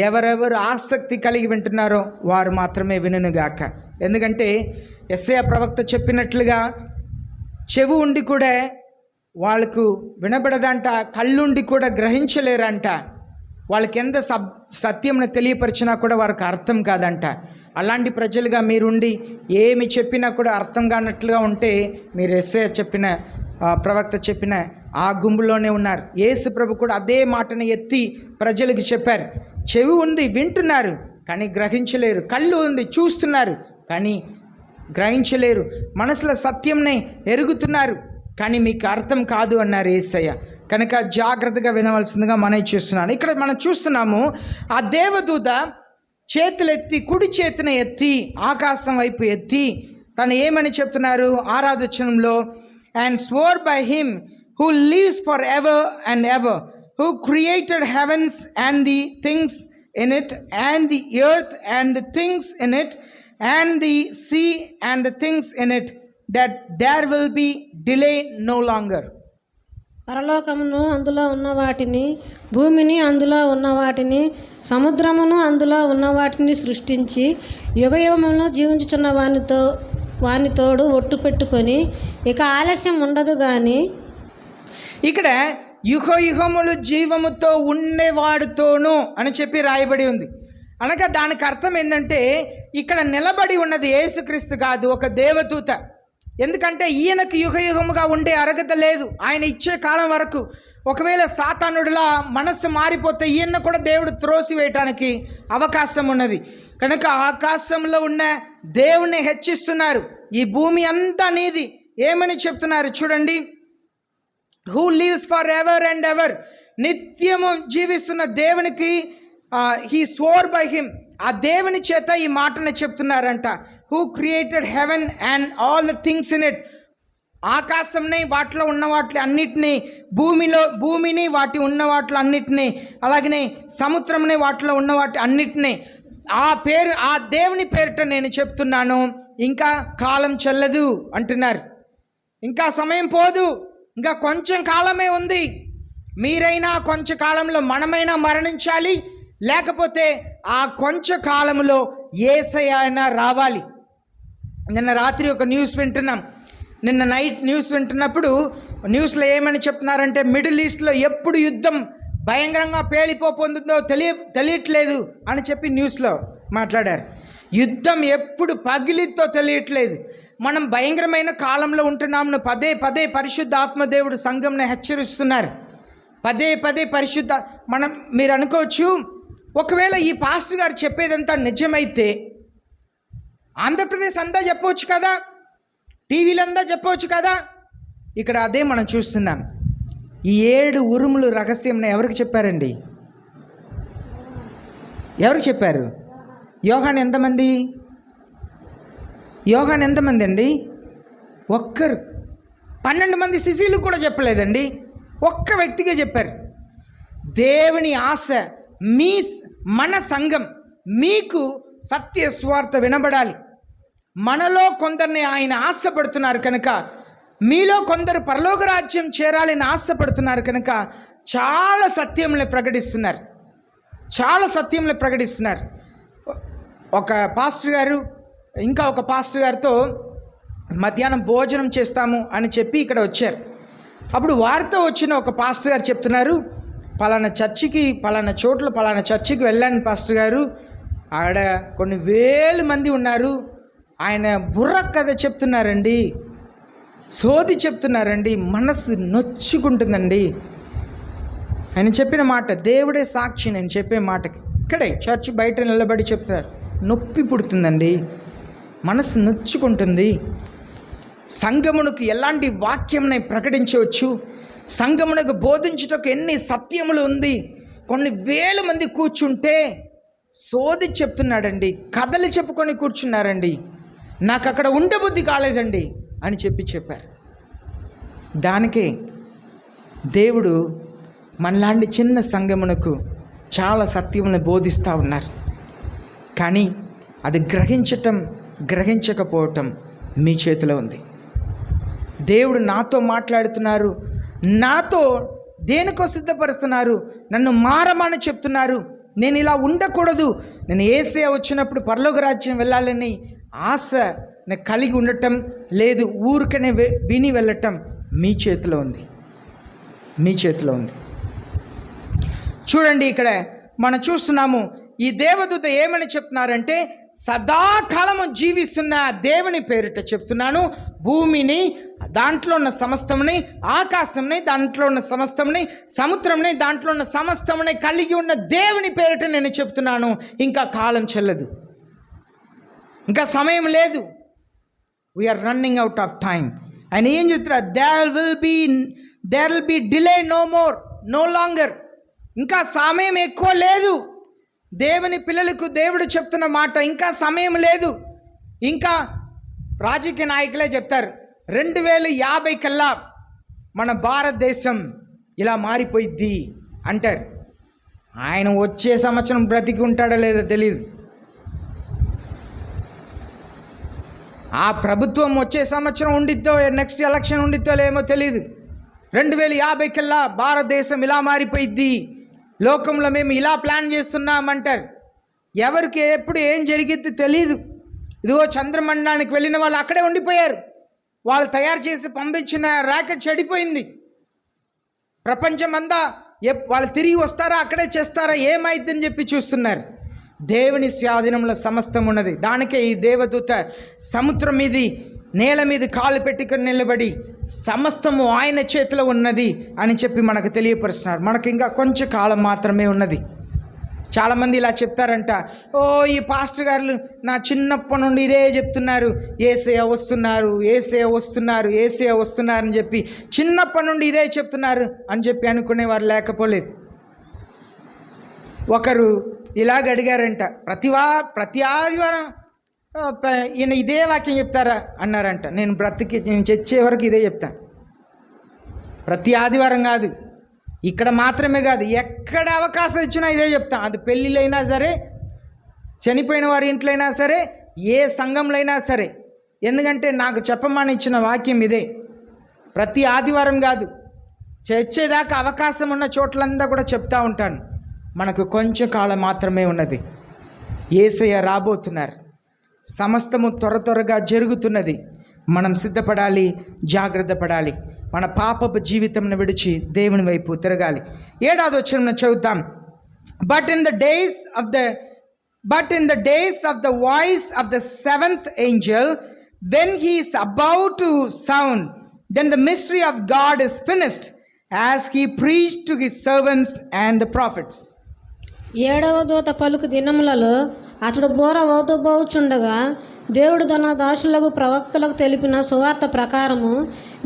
ఎవరెవరు ఆసక్తి కలిగి వింటున్నారో వారు మాత్రమే వినుగాక. ఎందుకంటే యెషయా ప్రవక్త చెప్పినట్లుగా చెవి ఉండి కూడా వాళ్ళకు వినబడదంట, కళ్ళుండి కూడా గ్రహించలేరంట. వాళ్ళకి ఎంత సత్యంను తెలియపరిచినా కూడా వారికి అర్థం కాదంట. అలాంటి ప్రజలుగా మీరుండి ఏమి చెప్పినా కూడా అర్థం కానట్లుగా ఉంటే మీరు యెషయా చెప్పిన ప్రవక్త చెప్పిన ఆ గుంపులోనే ఉన్నారు. యేసు ప్రభు కూడా అదే మాటను ఎత్తి ప్రజలకు చెప్పారు. చెవి ఉంది వింటున్నారు కానీ గ్రహించలేరు, కళ్ళు ఉంది చూస్తున్నారు కానీ గ్రహించలేరు, మనసులో సత్యంని ఎరుగుతున్నారు కానీ మీకు అర్థం కాదు అన్నారు యేసయ్య. కనుక జాగ్రత్తగా వినవలసిందిగా మనం చూస్తున్నాను. ఇక్కడ మనం చూస్తున్నాము ఆ దేవదూత చేతులెత్తి కుడి చేతిని ఎత్తి ఆకాశం వైపు ఎత్తి తను ఏమని చెప్తున్నారు 6వ వచనంలో, and swore by him who lives forever and ever, who created heavens and the things in it, and the earth and the things in it, and the sea and the things in it, that there will be delay no longer. పరలోకమును అందులో ఉన్న వాటిని, భూమిని అందులో ఉన్న వాటిని, సముద్రమును అందులో ఉన్న వాటిని సృష్టించి యుగయుగములను జీవించుచున్న వానితోడు ఒట్టు పెట్టుకొని ఇక ఆలస్యం ఉండదు కానీ. ఇక్కడ యుగయుగములు జీవముతో ఉండేవాడుతోనూ అని చెప్పి రాయబడి ఉంది. అనగా దానికి అర్థం ఏంటంటే ఇక్కడ నిలబడి ఉన్నది యేసుక్రీస్తు కాదు, ఒక దేవదూత. ఎందుకంటే ఈయనకు యుగయుగముగా ఉండే అర్హత లేదు. ఆయన ఇచ్చే కాలం వరకు ఒకవేళ సాతానుడిలా మనస్సు మారిపోతే ఈయన కూడా దేవుడు త్రోసివేయటానికి అవకాశం ఉన్నది. కనుక ఆకాశంలో ఉన్న దేవుణ్ణి హెచ్చిస్తున్నారు. ఈ భూమి అంతా నీది ఏమని చెప్తున్నారు చూడండి, who lives for ever and ever, నిత్యము జీవిస్తున్న దేవునికి హీ స్వోర్ బై హిమ్, ఆ దేవుని చేత ఈ మాటను చెప్తున్నారంట. Who created heaven and all the things in it, ఆకాశంని వాటిలో ఉన్న వాటి అన్నిటినీ, భూమిని వాటి ఉన్న వాటిలో అన్నిటినీ, అలాగనే సముద్రంని వాటిలో ఉన్న వాటి అన్నిటినీ, ఆ దేవుని పేరిట నేను చెప్తున్నాను. ఇంకా కాలం చెల్లదు అంటున్నారు, ఇంకా సమయం పోదు, ఇంకా కొంచెం కాలమే ఉంది. మీరైనా కొంచెం కాలంలో మనమైనా మరణించాలి, లేకపోతే ఆ కొంచెం కాలంలో యేసయ్య అయినా రావాలి. నిన్న రాత్రి ఒక న్యూస్ వింటున్నాం, నిన్న నైట్ న్యూస్ వింటున్నప్పుడు న్యూస్లో ఏమని చెప్తున్నారంటే మిడిల్ ఈస్ట్లో ఎప్పుడు యుద్ధం భయంకరంగా పేలిపోతుందో తెలియట్లేదు అని చెప్పి న్యూస్లో మాట్లాడారు. యుద్ధం ఎప్పుడు పగిలితో తెలియట్లేదు. మనం భయంకరమైన కాలంలో ఉంటున్నాము. పదే పదే పరిశుద్ధ ఆత్మదేవుడు సంఘంని హెచ్చరిస్తున్నారు. పదే పదే పరిశుద్ధ మీరు అనుకోవచ్చు, ఒకవేళ ఈ పాస్టర్ గారు చెప్పేదంతా నిజమైతే ఆంధ్రప్రదేశ్ అంతా చెప్పవచ్చు కదా, టీవీలంతా చెప్పవచ్చు కదా. ఇక్కడ అదే మనం చూస్తున్నాం. ఈ 7 ఉరుములు రహస్యంని ఎవరికి చెప్పారండి? ఎవరికి చెప్పారు? యోహాను ఎంతమంది అండి? ఒక్కరు. 12 మంది శిష్యులు కూడా చెప్పలేదండి. ఒక్క వ్యక్తిగా చెప్పారు. దేవుని ఆశ మన సంఘం మీకు సత్య స్వార్థ వినబడాలి. మనలో కొందరిని ఆయన ఆశపడుతున్నారు కనుక, మీలో కొందరు పరలోక రాజ్యం చేరాలని ఆశపడుతున్నారు కనుక చాలా సత్యములను ప్రకటిస్తున్నారు. ఒక పాస్టర్ గారు ఇంకా ఒక పాస్టర్ గారితో మధ్యాహ్నం భోజనం చేస్తాము అని చెప్పి ఇక్కడ వచ్చారు. అప్పుడు వారితో వచ్చిన ఒక పాస్టర్ గారు చెప్తున్నారు, పలానా చర్చికి వెళ్ళాను పాస్టర్ గారు, ఆడ కొన్ని వేల మంది ఉన్నారు, ఆయన బుర్ర కథ చెప్తున్నారండి, సోది చెప్తున్నారండి, మనసు నొచ్చుకుంటుందండి. ఆయన చెప్పిన మాట దేవుడే సాక్షి, నేను చెప్పే మాటకి. ఇక్కడే చర్చి బయట నిలబడి చెప్తున్నారు, నొప్పి పుడుతుందండి, మనసు నొచ్చుకుంటుంది. సంఘమునకు ఎలాంటి వాక్యంని ప్రకటించవచ్చు, సంఘమునకు బోధించుటకు ఎన్ని సత్యములు ఉంది, కొన్ని వేల మంది కూర్చుంటే సోది చెప్తున్నాడండి, కథలు చెప్పుకొని కూర్చున్నారండి, నాకు అక్కడ ఉండబుద్ధి కాలేదండి అని చెప్పారు. దానికే దేవుడు మనలాంటి చిన్న సంఘమునకు చాలా సత్యములను బోధిస్తూ ఉన్నారు. కానీ అది గ్రహించకపోవటం మీ చేతిలో ఉంది. దేవుడు నాతో మాట్లాడుతున్నారు, నాతో దేనికో సిద్ధపరుస్తున్నారు, నన్ను మారమని చెప్తున్నారు. నేను ఇలా ఉండకూడదు, నేను యేసయ్య వచ్చినప్పుడు పరలోక రాజ్యం వెళ్ళాలని ఆశ నేను కలిగి ఉండటం లేదు, ఊరికనే విని వెళ్ళటం మీ చేతిలో ఉంది. చూడండి, ఇక్కడ మనం చూస్తున్నాము, ఈ దేవదూత ఏమని చెప్తున్నారంటే, సదాకాలము జీవిస్తున్న దేవుని పేరిట చెప్తున్నాను, భూమిని దాంట్లో ఉన్న సమస్తముని, ఆకాశంని దాంట్లో ఉన్న సమస్తముని, సముద్రంని దాంట్లో ఉన్న సమస్తముని కలిగి ఉన్న దేవుని పేరిట నేను చెప్తున్నాను. ఇంకా కాలం చెల్లదు, ఇంకా సమయం లేదు. We're running out of time. ఆయన ఏం చెప్తున్నారు, there will be delay no longer. ఇంకా సమయం ఎక్కువ లేదు. దేవుని పిల్లలకు దేవుడు చెప్తున్న మాట, ఇంకా సమయం లేదు. ఇంకా రాజకీయ నాయకులే చెప్తారు 2050 కల్లా మన భారతదేశం ఇలా మారిపోయిద్ది అంటారు. ఆయన వచ్చే సంవత్సరం బ్రతికి ఉంటాడో లేదో తెలియదు. ఆ ప్రభుత్వం వచ్చే సంవత్సరం ఉండిద్దో, నెక్స్ట్ ఎలక్షన్ ఉండిద్దో లేమో తెలియదు. 2050 కల్లా భారతదేశం ఇలా మారిపోయిద్ది, లోకంలో మేము ఇలా ప్లాన్ చేస్తున్నామంటారు. ఎవరికి ఎప్పుడు ఏం జరిగిద్ది తెలియదు. ఇదిగో చంద్రమండలానికి వెళ్ళిన వాళ్ళు అక్కడే ఉండిపోయారు. వాళ్ళు తయారు చేసి పంపించిన రాకెట్ చెడిపోయింది. ప్రపంచమంతా వాళ్ళు తిరిగి వస్తారా, అక్కడే చేస్తారా, ఏమైందని చెప్పి చూస్తున్నారు. దేవుని స్వాధీనంలో సమస్తం ఉన్నది. దానికే ఈ దేవదూత సముద్రం మీద, నేల మీద కాలు పెట్టుకుని నిలబడి సమస్తము ఆయన చేతిలో ఉన్నది అని చెప్పి మనకు తెలియపరుస్తున్నారు. మనకి ఇంకా కొంచెం కాలం మాత్రమే ఉన్నది. చాలామంది ఇలా చెప్తారంట, ఓ ఈ పాస్టర్ గారు నా చిన్నప్పటి నుండి ఇదే చెప్తున్నారు, యేసయ్య వస్తున్నారు అని చెప్పి చిన్నప్పటి నుండి ఇదే చెప్తున్నారు అని చెప్పి అనుకునేవారు లేకపోలేదు. ఒకరు ఇలాగ అడిగారంట, ప్రతి ఆదివారం ఈయన ఇదే వాక్యం చెప్తారా అన్నారంట. నేను చచ్చే వరకు ఇదే చెప్తాను. ప్రతి ఆదివారం కాదు, ఇక్కడ మాత్రమే కాదు, ఎక్కడ అవకాశం ఇచ్చినా ఇదే చెప్తాను. అది పెళ్ళిళ్ళైనా సరే, చనిపోయిన వారి ఇంట్లో అయినా సరే, ఏ సంఘంలో అయినా సరే. ఎందుకంటే నాకు చెప్పమని ఇచ్చిన వాక్యం ఇదే. ప్రతి ఆదివారం కాదు, చచ్చేదాకా అవకాశం ఉన్న చోట్లంతా కూడా చెప్తూ ఉంటాను. మనకు కొంచెం కాలం మాత్రమే ఉన్నది. యేసయ్య రాబోతున్నారు. సమస్తము త్వరగా జరుగుతున్నది. మనం సిద్ధపడాలి, జాగ్రత్త పడాలి. మన పాపపు జీవితంను విడిచి దేవుని వైపు తిరగాలి. 7వ వచనం చదువుతాం. But in the days of the voice of the 7th angel, when he is about to sound, then the mystery of God is finished, as he preached to his servants and the prophets. 7వ దూత పలుకు దినములలో అతడు బోర ఊదబోచుండగా దేవుడు తన దాసులకు ప్రవక్తలకు తెలిపిన సువార్త ప్రకారము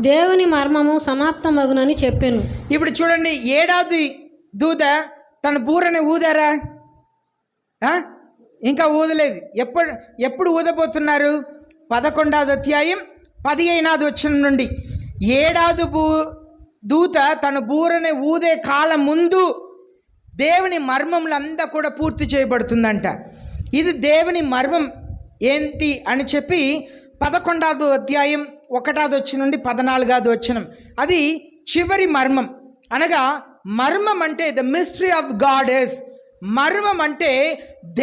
దేవుని మర్మము సమాప్తమగునని చెప్పాను. ఇప్పుడు చూడండి, 7వ దూత తన బూరని ఊదారా? ఇంకా ఊదలేదు. ఎప్పుడు ఊదబోతున్నారు? 11వ అధ్యాయం 15వ వచనం నుండి. దూత తన బూరని ఊదే కాలం ముందు దేవుని మర్మములంతా కూడా పూర్తి చేయబడుతుందంట. ఇది దేవుని మర్మం ఏంటి అని చెప్పి 11వ అధ్యాయం 1వ వచనం నుండి 14వ వచనం, అది చివరి మర్మం. అనగా మర్మం అంటే the mystery of God is, మర్మం అంటే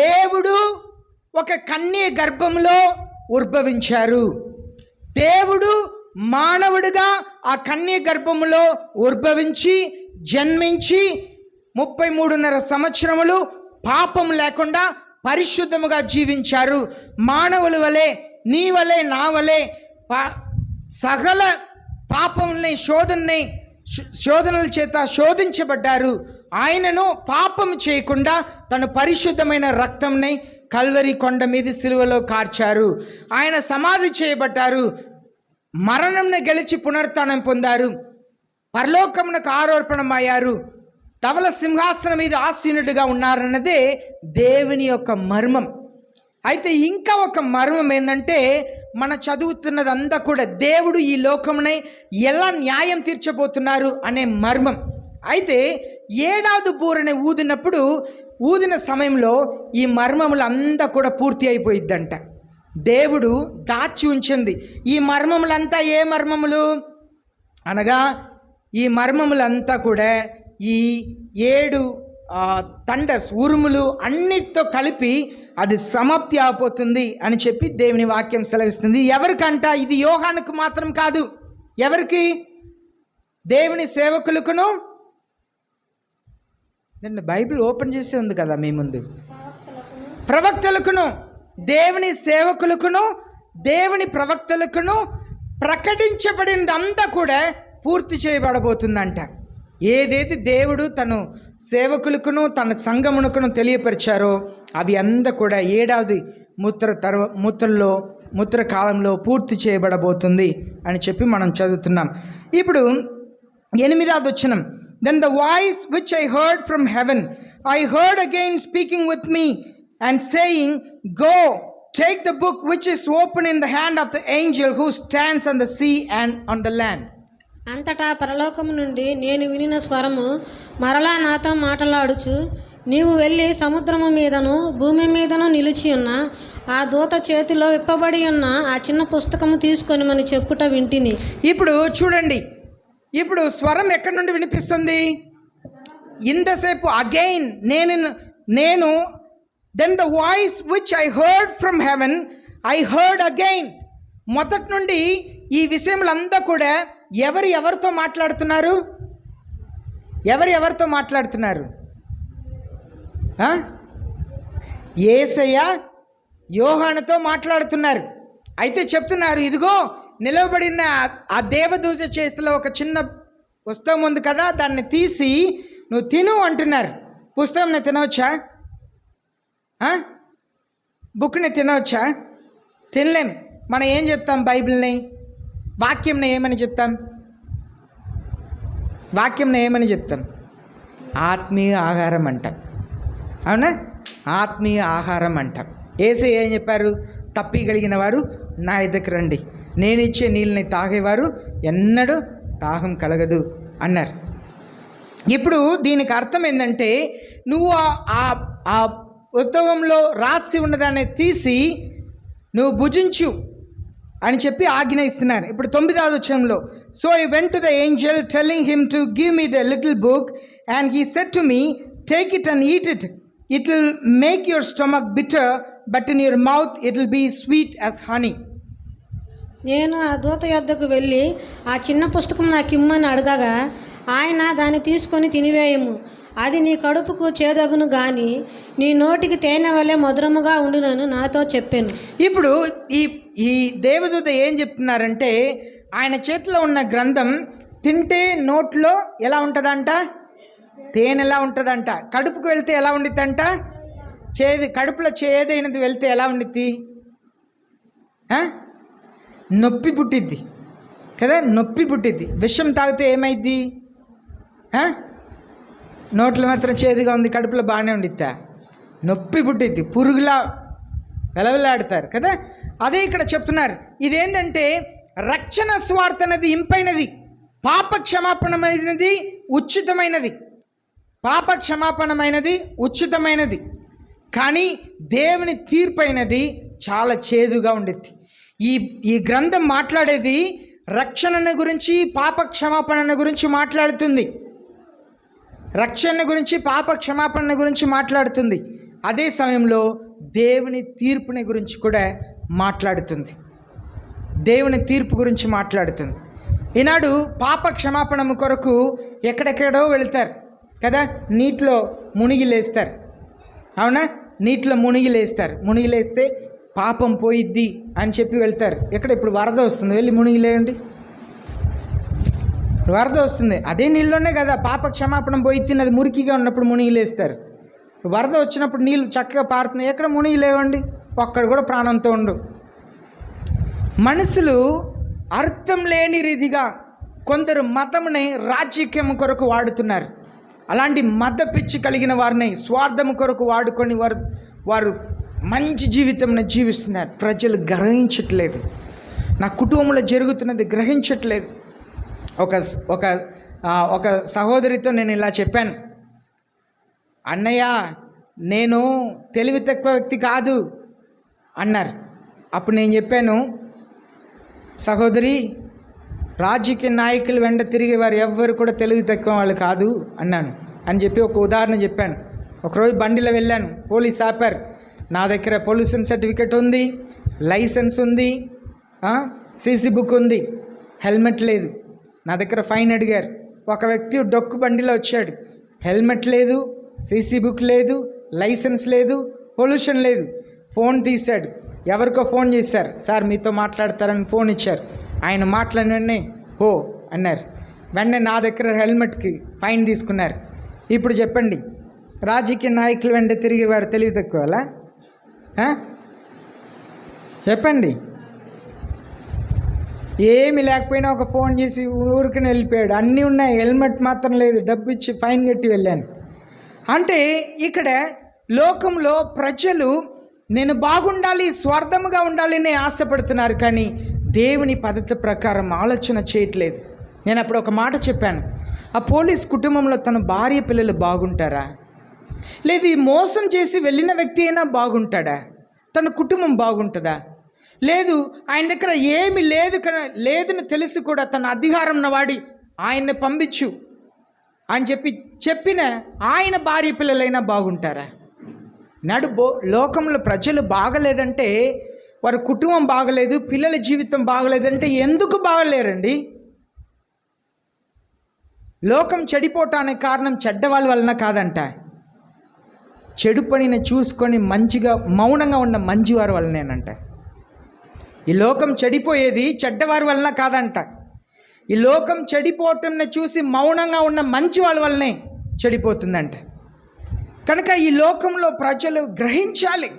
దేవుడు ఒక కన్య గర్భంలో ఉద్భవించారు. దేవుడు మానవుడిగా ఆ కన్య గర్భములో ఉద్భవించి జన్మించి 33.5 సంవత్సరములు పాపం లేకుండా పరిశుద్ధముగా జీవించారు. మానవుల వలె, నీ వలె, నా వలె సకల పాపముల్ని శోధనల చేత శోధించబడ్డారు. ఆయనను పాపం చేయకుండా తన పరిశుద్ధమైన రక్తంని కల్వరి కొండ మీద సిలువలో కార్చారు. ఆయన సమాధి చేయబడ్డారు, మరణంని గెలిచి పునరుత్థానం పొందారు, పరలోకమునకు ఆరోపణమయ్యారు, ధవల సింహాసనం మీద ఆసీనుడిగా ఉన్నారన్నదే దేవుని యొక్క మర్మం. అయితే ఇంకా ఒక మర్మం ఏంటంటే, మన చదువుతున్నదంతా కూడా దేవుడు ఈ లోకమునే ఎలా న్యాయం తీర్చబోతున్నారు అనే మర్మం. అయితే 7వ బూరని ఊదిన సమయంలో ఈ మర్మములంతా కూడా పూర్తి అయిపోయిద్దంట. దేవుడు దాచి ఉంచింది ఈ మర్మములంతా. ఏ మర్మములు అనగా ఈ మర్మములంతా కూడా ఈ 7 థండర్స్, ఉరుములు అన్నిటితో కలిపి అది సమాప్తి అయిపోతుంది అని చెప్పి దేవుని వాక్యం సెలవిస్తుంది. ఎవరికంట? ఇది యోహానుకు మాత్రం కాదు. ఎవరికి? దేవుని సేవకులకును. నిన్న బైబిల్ ఓపెన్ చేసే ఉంది కదా మీ ముందు. ప్రవక్తలకును, దేవుని సేవకులకును, దేవుని ప్రవక్తలకును ప్రకటించబడినదంతా కూడా పూర్తి చేయబడబోతుందంట. ఏదైతే దేవుడు తను సేవకులకును తన సంఘమునకును తెలియపరిచారో అవి అంతా కూడా 7వ ముద్ర కాలంలో పూర్తి చేయబడబోతుంది అని చెప్పి మనం చదువుతున్నాం. ఇప్పుడు 8వ వచనం, Then the voice which I heard from heaven, I heard again speaking with me and saying, Go, take the book which is open in the hand of the angel who stands on the sea and on the land. అంతటా పరలోకము నుండి నేను వినిన స్వరము మరలా నాతో మాట్లాడుచు, నీవు వెళ్ళి సముద్రము మీదను భూమి మీదను నిలిచి ఉన్న ఆ దూత చేతిలో విప్పబడి ఉన్న ఆ చిన్న పుస్తకము తీసుకొని మన చెప్పుట వింటిని. ఇప్పుడు చూడండి, ఇప్పుడు స్వరం ఎక్కడి నుండి వినిపిస్తుంది? ఇంతసేపు అగైన్ నేను then the voice which I heard from heaven I heard again. మొదటి నుండి ఈ విషయములంతా కూడా ఎవరితో మాట్లాడుతున్నారు? ఎవరితో మాట్లాడుతున్నారు? యేసయ్య యోహానుతో మాట్లాడుతున్నారు. అయితే చెప్తున్నారు, ఇదిగో నిలవబడిన ఆ దేవదూత చేతిలో ఒక చిన్న పుస్తకం ఉంది కదా, దాన్ని తీసి నువ్వు తిను అంటున్నారు. పుస్తకంని తినవచ్చా? బుక్ని తినవచ్చా? తినలేం. మనం ఏం చెప్తాం? బైబిల్ని, వాక్యంని ఏమని చెప్తాం? ఆత్మీయ ఆహారం అంటాం. అవునా? ఆత్మీయ ఆహారం అంటాం. యేసయ్య ఏం చెప్పారు? తప్పిగలిగిన వారు నా ఎద్దకు రండి, నేను ఇచ్చే నీళ్ళని తాగేవారు ఎన్నడూ దాహం కలగదు అన్నారు. ఇప్పుడు దీనికి అర్థం ఏంటంటే, నువ్వు ఆ పుస్తకంలో రాసి ఉన్నదాన్ని తీసి నువ్వు భుజించు అని చెప్పి ఆజ్ఞ ఇస్తున్నారు. ఇప్పుడు 9వ వచనంలో, so I went to the angel telling him to give me the little book and he said to me, take it and eat it, it will make your stomach bitter but in your mouth it will be sweet as honey. నేను ఆ దూత యొద్దకు వెళ్ళి ఆ చిన్న పుస్తకం నాకు ఇమ్మని అడగగా, ఆయన దాన్ని తీసుకొని తినివేయము, అది నీ కడుపుకు చేదగును గాని నీ నోటికి తేనె వలె మధురముగా ఉండునని నాతో చెప్పాను. ఇప్పుడు ఈ దేవదూత ఏం చెప్తున్నారంటే, ఆయన చేతిలో ఉన్న గ్రంథం తింటే నోట్లో ఎలా ఉంటుందంట? తేనెలా ఉంటుందంట. కడుపుకు వెళ్తే ఎలా ఉండిద్దంట? కడుపులో చేదైనది వెళ్తే ఎలా ఉండిద్ది? నొప్పి పుట్టిద్ది కదా, నొప్పి పుట్టిద్ది. విషం తాగితే ఏమైద్ది? నోట్లో మాత్రం చేదుగా ఉంది, కడుపులో బాగానే ఉండిద్దా? నొప్పి పుట్టిద్ది, పురుగులా వెలవెలాడుతారు కదా. అదే ఇక్కడ చెప్తున్నారు. ఇదేంటంటే రక్షణ స్వార్థ అనేది ఇంపైనది, పాప క్షమాపణమైనది ఉచితమైనది, పాప క్షమాపణమైనది ఉచితమైనది. కానీ దేవుని తీర్పు అయినది చాలా చేదుగా ఉండేది. ఈ గ్రంథం మాట్లాడేది రక్షణను గురించి, పాప క్షమాపణ గురించి మాట్లాడుతుంది. రక్షణ గురించి, పాప క్షమాపణ గురించి మాట్లాడుతుంది. అదే సమయంలో దేవుని తీర్పుని గురించి కూడా మాట్లాడుతుంది. దేవుని తీర్పు గురించి మాట్లాడుతుంది. ఈనాడు పాప క్షమాపణ కొరకు ఎక్కడెక్కడో వెళ్తారు కదా, నీటిలో మునిగిలేస్తారు. అవునా? నీటిలో మునిగిలేస్తే పాపం పోయిద్ది అని చెప్పి వెళ్తారు. ఇప్పుడు వరద వస్తుంది, వెళ్ళి మునిగిలేయండి. వరద వస్తుంది, అదే నీళ్ళలోనే కదా పాప క్షమాపణ పోయి తిన్నది. మురికిగా ఉన్నప్పుడు మునిగిలేస్తారు. వరద వచ్చినప్పుడు నీళ్ళు చక్కగా పారుతున్నాయి, ఎక్కడ మునిగిలేవండి, ఒక్కడ కూడా ప్రాణంతో ఉండు. మనుషులు అర్థం లేని రీతిగా కొందరు మతముని రాజకీయం కొరకు వాడుతున్నారు. అలాంటి మత పిచ్చి కలిగిన వారిని స్వార్థం కొరకు వాడుకొని వారు మంచి జీవితం జీవిస్తున్నారు. ప్రజలు గ్రహించట్లేదు, నా కుటుంబంలో జరుగుతున్నది గ్రహించట్లేదు. ఒక సహోదరితో నేను ఇలా చెప్పాను, అన్నయ్య నేను తెలివి తక్కువ వ్యక్తి కాదు అన్నారు. అప్పుడు నేను చెప్పాను, సహోదరి, రాజకీయ నాయకులు వెంట తిరిగేవారు ఎవ్వరు కూడా తెలివి తక్కువ వాళ్ళు కాదు అన్నాను అని చెప్పి ఒక ఉదాహరణ చెప్పాను. ఒకరోజు బండిలో వెళ్ళాను, పోలీస్ ఆపారు. నా దగ్గర పొల్యూషన్ సర్టిఫికేట్ ఉంది, లైసెన్స్ ఉంది, సీసీ బుక్ ఉంది, హెల్మెట్ లేదు. నా దగ్గర ఫైన్ అడిగారు. ఒక వ్యక్తి డొక్కు బండిలో వచ్చాడు, హెల్మెట్ లేదు, సీసీ బుక్ లేదు, లైసెన్స్ లేదు, పొల్యూషన్ లేదు. ఫోన్ తీశాడు, ఎవరికో ఫోన్ చేశారు, సార్ మీతో మాట్లాడతారని ఫోన్ ఇచ్చారు. ఆయన మాట్లాడినే పో అన్నారు. వెంటనే నా దగ్గర హెల్మెట్కి ఫైన్ తీసుకున్నారు. ఇప్పుడు చెప్పండి, రాజకీయ నాయకులు వెంట తిరిగేవారు తెలివి తక్కువలా? చెప్పండి. ఏమి లేకపోయినా ఒక ఫోన్ చేసి ఊరికి వెళ్ళిపోయాడు. అన్నీ ఉన్నాయి, హెల్మెట్ మాత్రం లేదు, డబ్బు ఇచ్చి ఫైన్ కట్టి వెళ్ళాను. అంటే ఇక్కడ లోకంలో ప్రజలు నేను బాగుండాలి, స్వార్థముగా ఉండాలని ఆశపడుతున్నారు, కానీ దేవుని పద్ధతి ప్రకారం ఆలోచన చేయట్లేదు. నేను అప్పుడు ఒక మాట చెప్పాను, ఆ పోలీస్ కుటుంబంలో తన భార్య పిల్లలు బాగుంటారా? లేదు ఈ మోసం చేసి వెళ్ళిన వ్యక్తి అయినా బాగుంటాడా? తన కుటుంబం బాగుంటుందా? లేదు, ఆయన దగ్గర ఏమి లేదని తెలిసి కూడా తన అధికారం వాడి ఆయన్ని పంపించు అని చెప్పిన ఆయన భార్య పిల్లలైనా బాగుంటారా? నాడు లోకంలో ప్రజలు బాగలేదంటే, వారి కుటుంబం బాగలేదు, పిల్లల జీవితం బాగలేదంటే ఎందుకు బాగలేరండి? లోకం చెడిపోవటానికి కారణం చెడ్డవాళ్ళ వలన కాదంట, చెడు పనిని చూసుకొని మంచిగా మౌనంగా ఉన్న మంచివారి వలనేనంట. ఈ లోకం చెడిపోయేది చెడ్డవారి వలన కాదంట, ఈ లోకం చెడిపోవటం చూసి మౌనంగా ఉన్న మంచి వాళ్ళ వల్లనే చెడిపోతుందంట. కనుక ఈ లోకంలో ప్రజలు గ్రహించాలి,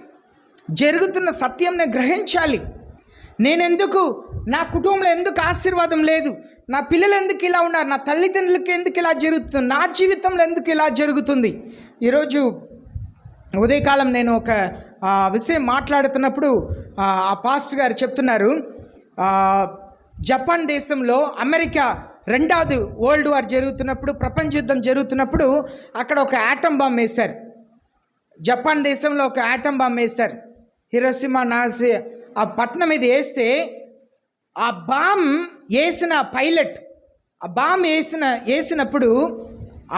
జరుగుతున్న సత్యంని గ్రహించాలి. నేనెందుకు, నా కుటుంబంలో ఎందుకు ఆశీర్వాదం లేదు, నా పిల్లలు ఎందుకు ఇలా ఉన్నారు, నా తల్లిదండ్రులకి ఎందుకు ఇలా జరుగుతుంది, నా జీవితంలో ఎందుకు ఇలా జరుగుతుంది? ఈరోజు ఉదయకాలం నేను ఒక విషయం మాట్లాడుతున్నప్పుడు ఆ పాస్టర్ గారు చెప్తున్నారు, జపాన్ దేశంలో అమెరికా రెండవది వరల్డ్ వార్ జరుగుతున్నప్పుడు, ప్రపంచ యుద్ధం జరుగుతున్నప్పుడు అక్కడ ఒక యాటమ్ బాంబ్ వేశారు. జపాన్ దేశంలో ఒక యాటమ్ బాంబ్ వేశారు, హిరోషిమా నాసి ఆ పట్టణం మీద వేస్తే ఆ బాంబ్ వేసిన పైలట్, ఆ బాంబ్ వేసినప్పుడు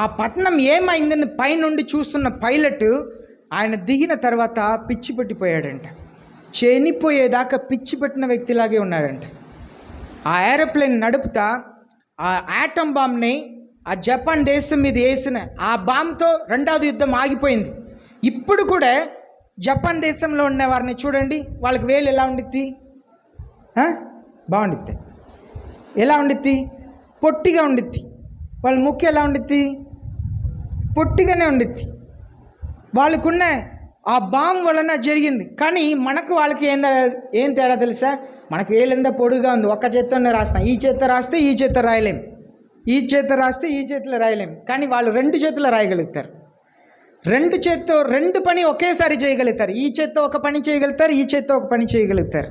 ఆ పట్టణం ఏమైందని పైనుండి చూస్తున్న పైలట్ ఆయన దిగిన తర్వాత పిచ్చి పట్టిపోయాడంట. చనిపోయేదాకా పిచ్చి పట్టిన వ్యక్తిలాగే ఉన్నాడంట. ఆ ఏరోప్లేన్ నడుపుతా ఆ యాటమ్ బాంబ్ని ఆ జపాన్ దేశం మీద వేసిన ఆ బాంబ్తో రెండవది యుద్ధం ఆగిపోయింది. ఇప్పుడు కూడా జపాన్ దేశంలో ఉన్న వారిని చూడండి, వాళ్ళకి వేలు ఎలా ఉండిద్ది? బాగుండిద్ది. ఎలా ఉండిద్ది? పొట్టిగా ఉండిద్ది. వాళ్ళ ముక్కు ఎలా ఉండిద్ది? పొట్టిగానే ఉండిద్ది. వాళ్ళకున్న ఆ బాంబ్ వలన జరిగింది. కానీ మనకు వాళ్ళకి ఏం తేడా తెలుసా? మనకు వేలెంత పొడుగా ఉంది, ఒక్క చేత్తోనే రాస్తాం, ఈ చేత్తో రాస్తే ఈ చేత్తో రాయలేం, ఈ చేత్తో రాస్తే ఈ చేతిలో రాయలేం. కానీ వాళ్ళు రెండు చేతుల్లో రాయగలుగుతారు, రెండు చేత్తో రెండు పని ఒకేసారి చేయగలుగుతారు. ఈ చేత్తో ఒక పని చేయగలుగుతారు, ఈ చేత్తో ఒక పని చేయగలుగుతారు.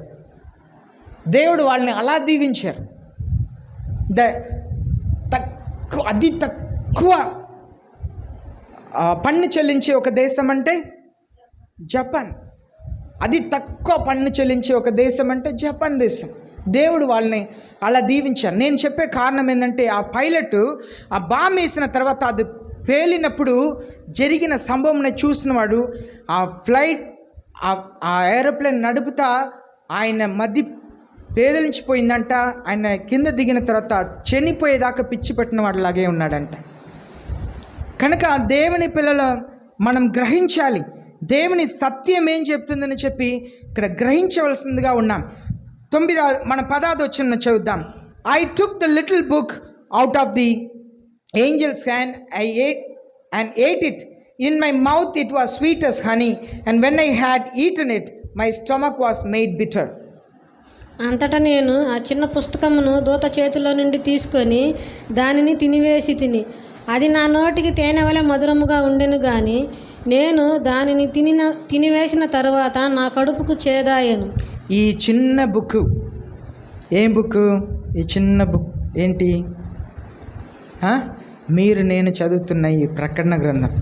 దేవుడు వాళ్ళని అలా దీవించారు. అతి తక్కువ పన్ను చెల్లించే ఒక దేశం అంటే జపాన్. అతి తక్కువ పన్ను చెల్లించే ఒక దేశం అంటే జపాన్ దేశం. దేవుడు వాళ్ళని అలా దీవించారు. నేను చెప్పే కారణం ఏంటంటే, ఆ పైలట్ ఆ బాంబు వేసిన తర్వాత అది పేలినప్పుడు జరిగిన సంభవం చూసిన వాడు, ఆ ఫ్లైట్ ఆ ఏరోప్లేన్ నడుపుతా ఆయన మధ్య పేదలించిపోయిందంట. ఆయన కింద దిగిన తర్వాత చనిపోయేదాకా పిచ్చి పెట్టిన వాడిలాగే ఉన్నాడంట. కనుక దేవుని పిల్లలు మనం గ్రహించాలి, దేవుని సత్యం ఏం చెప్తుందని చెప్పి ఇక్కడ గ్రహించవలసిందిగా ఉన్నాం. 10వ వచనం చదువుదాం. I took the little book out of the angels hand, I ate it. In my mouth it was sweet as honey, and when I had eaten it, my stomach was made bitter. అంతటా నేను ఆ చిన్న పుస్తకమును దూత చేతిలో నుండి తీసుకొని దానిని తినివేసి అది నా నోటికి తేనె వలె మధురముగా ఉండెను గాని నేను దానిని తినివేసిన తరువాత నా కడుపుకు చేదాయను. ఈ చిన్న బుక్ ఏం బుక్? ఈ చిన్న బుక్ ఏంటి? మీరు నేను చదువుతున్న ఈ ప్రకటన గ్రంథం,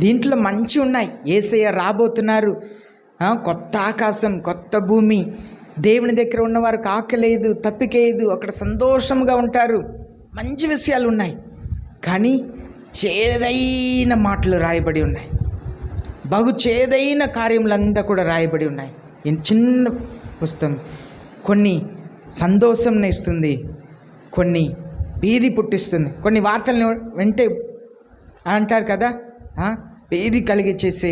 దీంట్లో మంచి ఉన్నాయి. యేసయ్య రాబోతున్నారు, కొత్త ఆకాశం, కొత్త భూమి, దేవుని దగ్గర ఉన్నవారికి ఆకలేదు, తప్పికేయదు, అక్కడ సంతోషంగా ఉంటారు, మంచి విషయాలు ఉన్నాయి. కానీ చేదైన మాటలు రాయబడి ఉన్నాయి, బహు చేదైన కార్యములంతా కూడా రాయబడి ఉన్నాయి. ఈ చిన్న పుస్తకం కొన్ని సంతోషం ఇస్తుంది, కొన్ని భీతి పుట్టిస్తుంది. కొన్ని వార్తలను వింటే అంటారు కదా, భీతి కలిగించేసే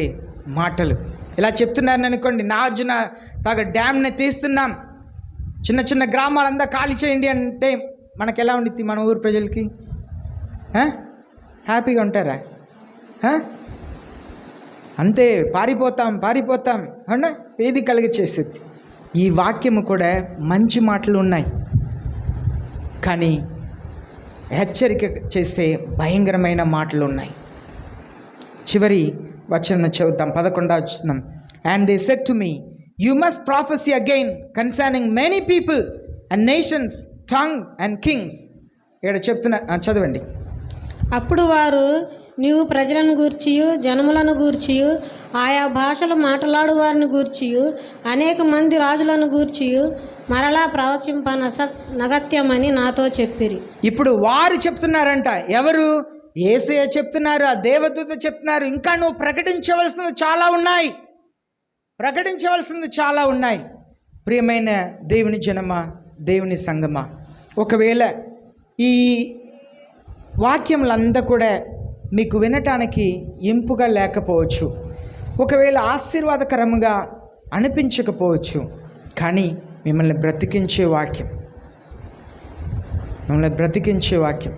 మాటలు. ఇలా చెప్తున్నారని అనుకోండి, నాగార్జున సాగర్ డ్యామ్ని తీస్తున్నాం, చిన్న చిన్న గ్రామాలంతా ఖాళీ చేయండి అంటే మనకు ఎలా ఉండిద్ది? మన ఊరు ప్రజలకి హ్యాపీగా ఉంటారా? అంతే, పారిపోతాం అవునా? ఏది కలిగచేసేది. ఈ వాక్యము కూడా మంచి మాటలు ఉన్నాయి, కానీ హెచ్చరిక చేసే భయంకరమైన మాటలు ఉన్నాయి. చివరి వచనం చదువుతాం, 11వ వచనం. And they said to me, you must prophecy again concerning many people and nations, tongue and Kings. ఇక్కడ చెప్తున్నా, చదవండి. అప్పుడు వారు, నీవు ప్రజలను గూర్చియు జనములను గూర్చియు ఆయా భాషలు మాట్లాడు వారిని గూర్చియు అనేక మంది రాజులను గూర్చియు మరలా నగత్యమని నాతో చెప్పిరి. ఇప్పుడు వారు చెప్తున్నారంట. ఎవరు? యేసయ్య చెప్తున్నారు, ఆ దేవదూత చెప్తున్నారు, ఇంకా నువ్వు ప్రకటించవలసింది చాలా ఉన్నాయి. ప్రియమైన దేవుని జనమా, దేవుని సంగమా, ఒకవేళ ఈ వాక్యములంతా కూడా మీకు వినటానికి ఇంపుగా లేకపోవచ్చు, ఒకవేళ ఆశీర్వాదకరంగా అనిపించకపోవచ్చు, కానీ మిమ్మల్ని బ్రతికించే వాక్యం.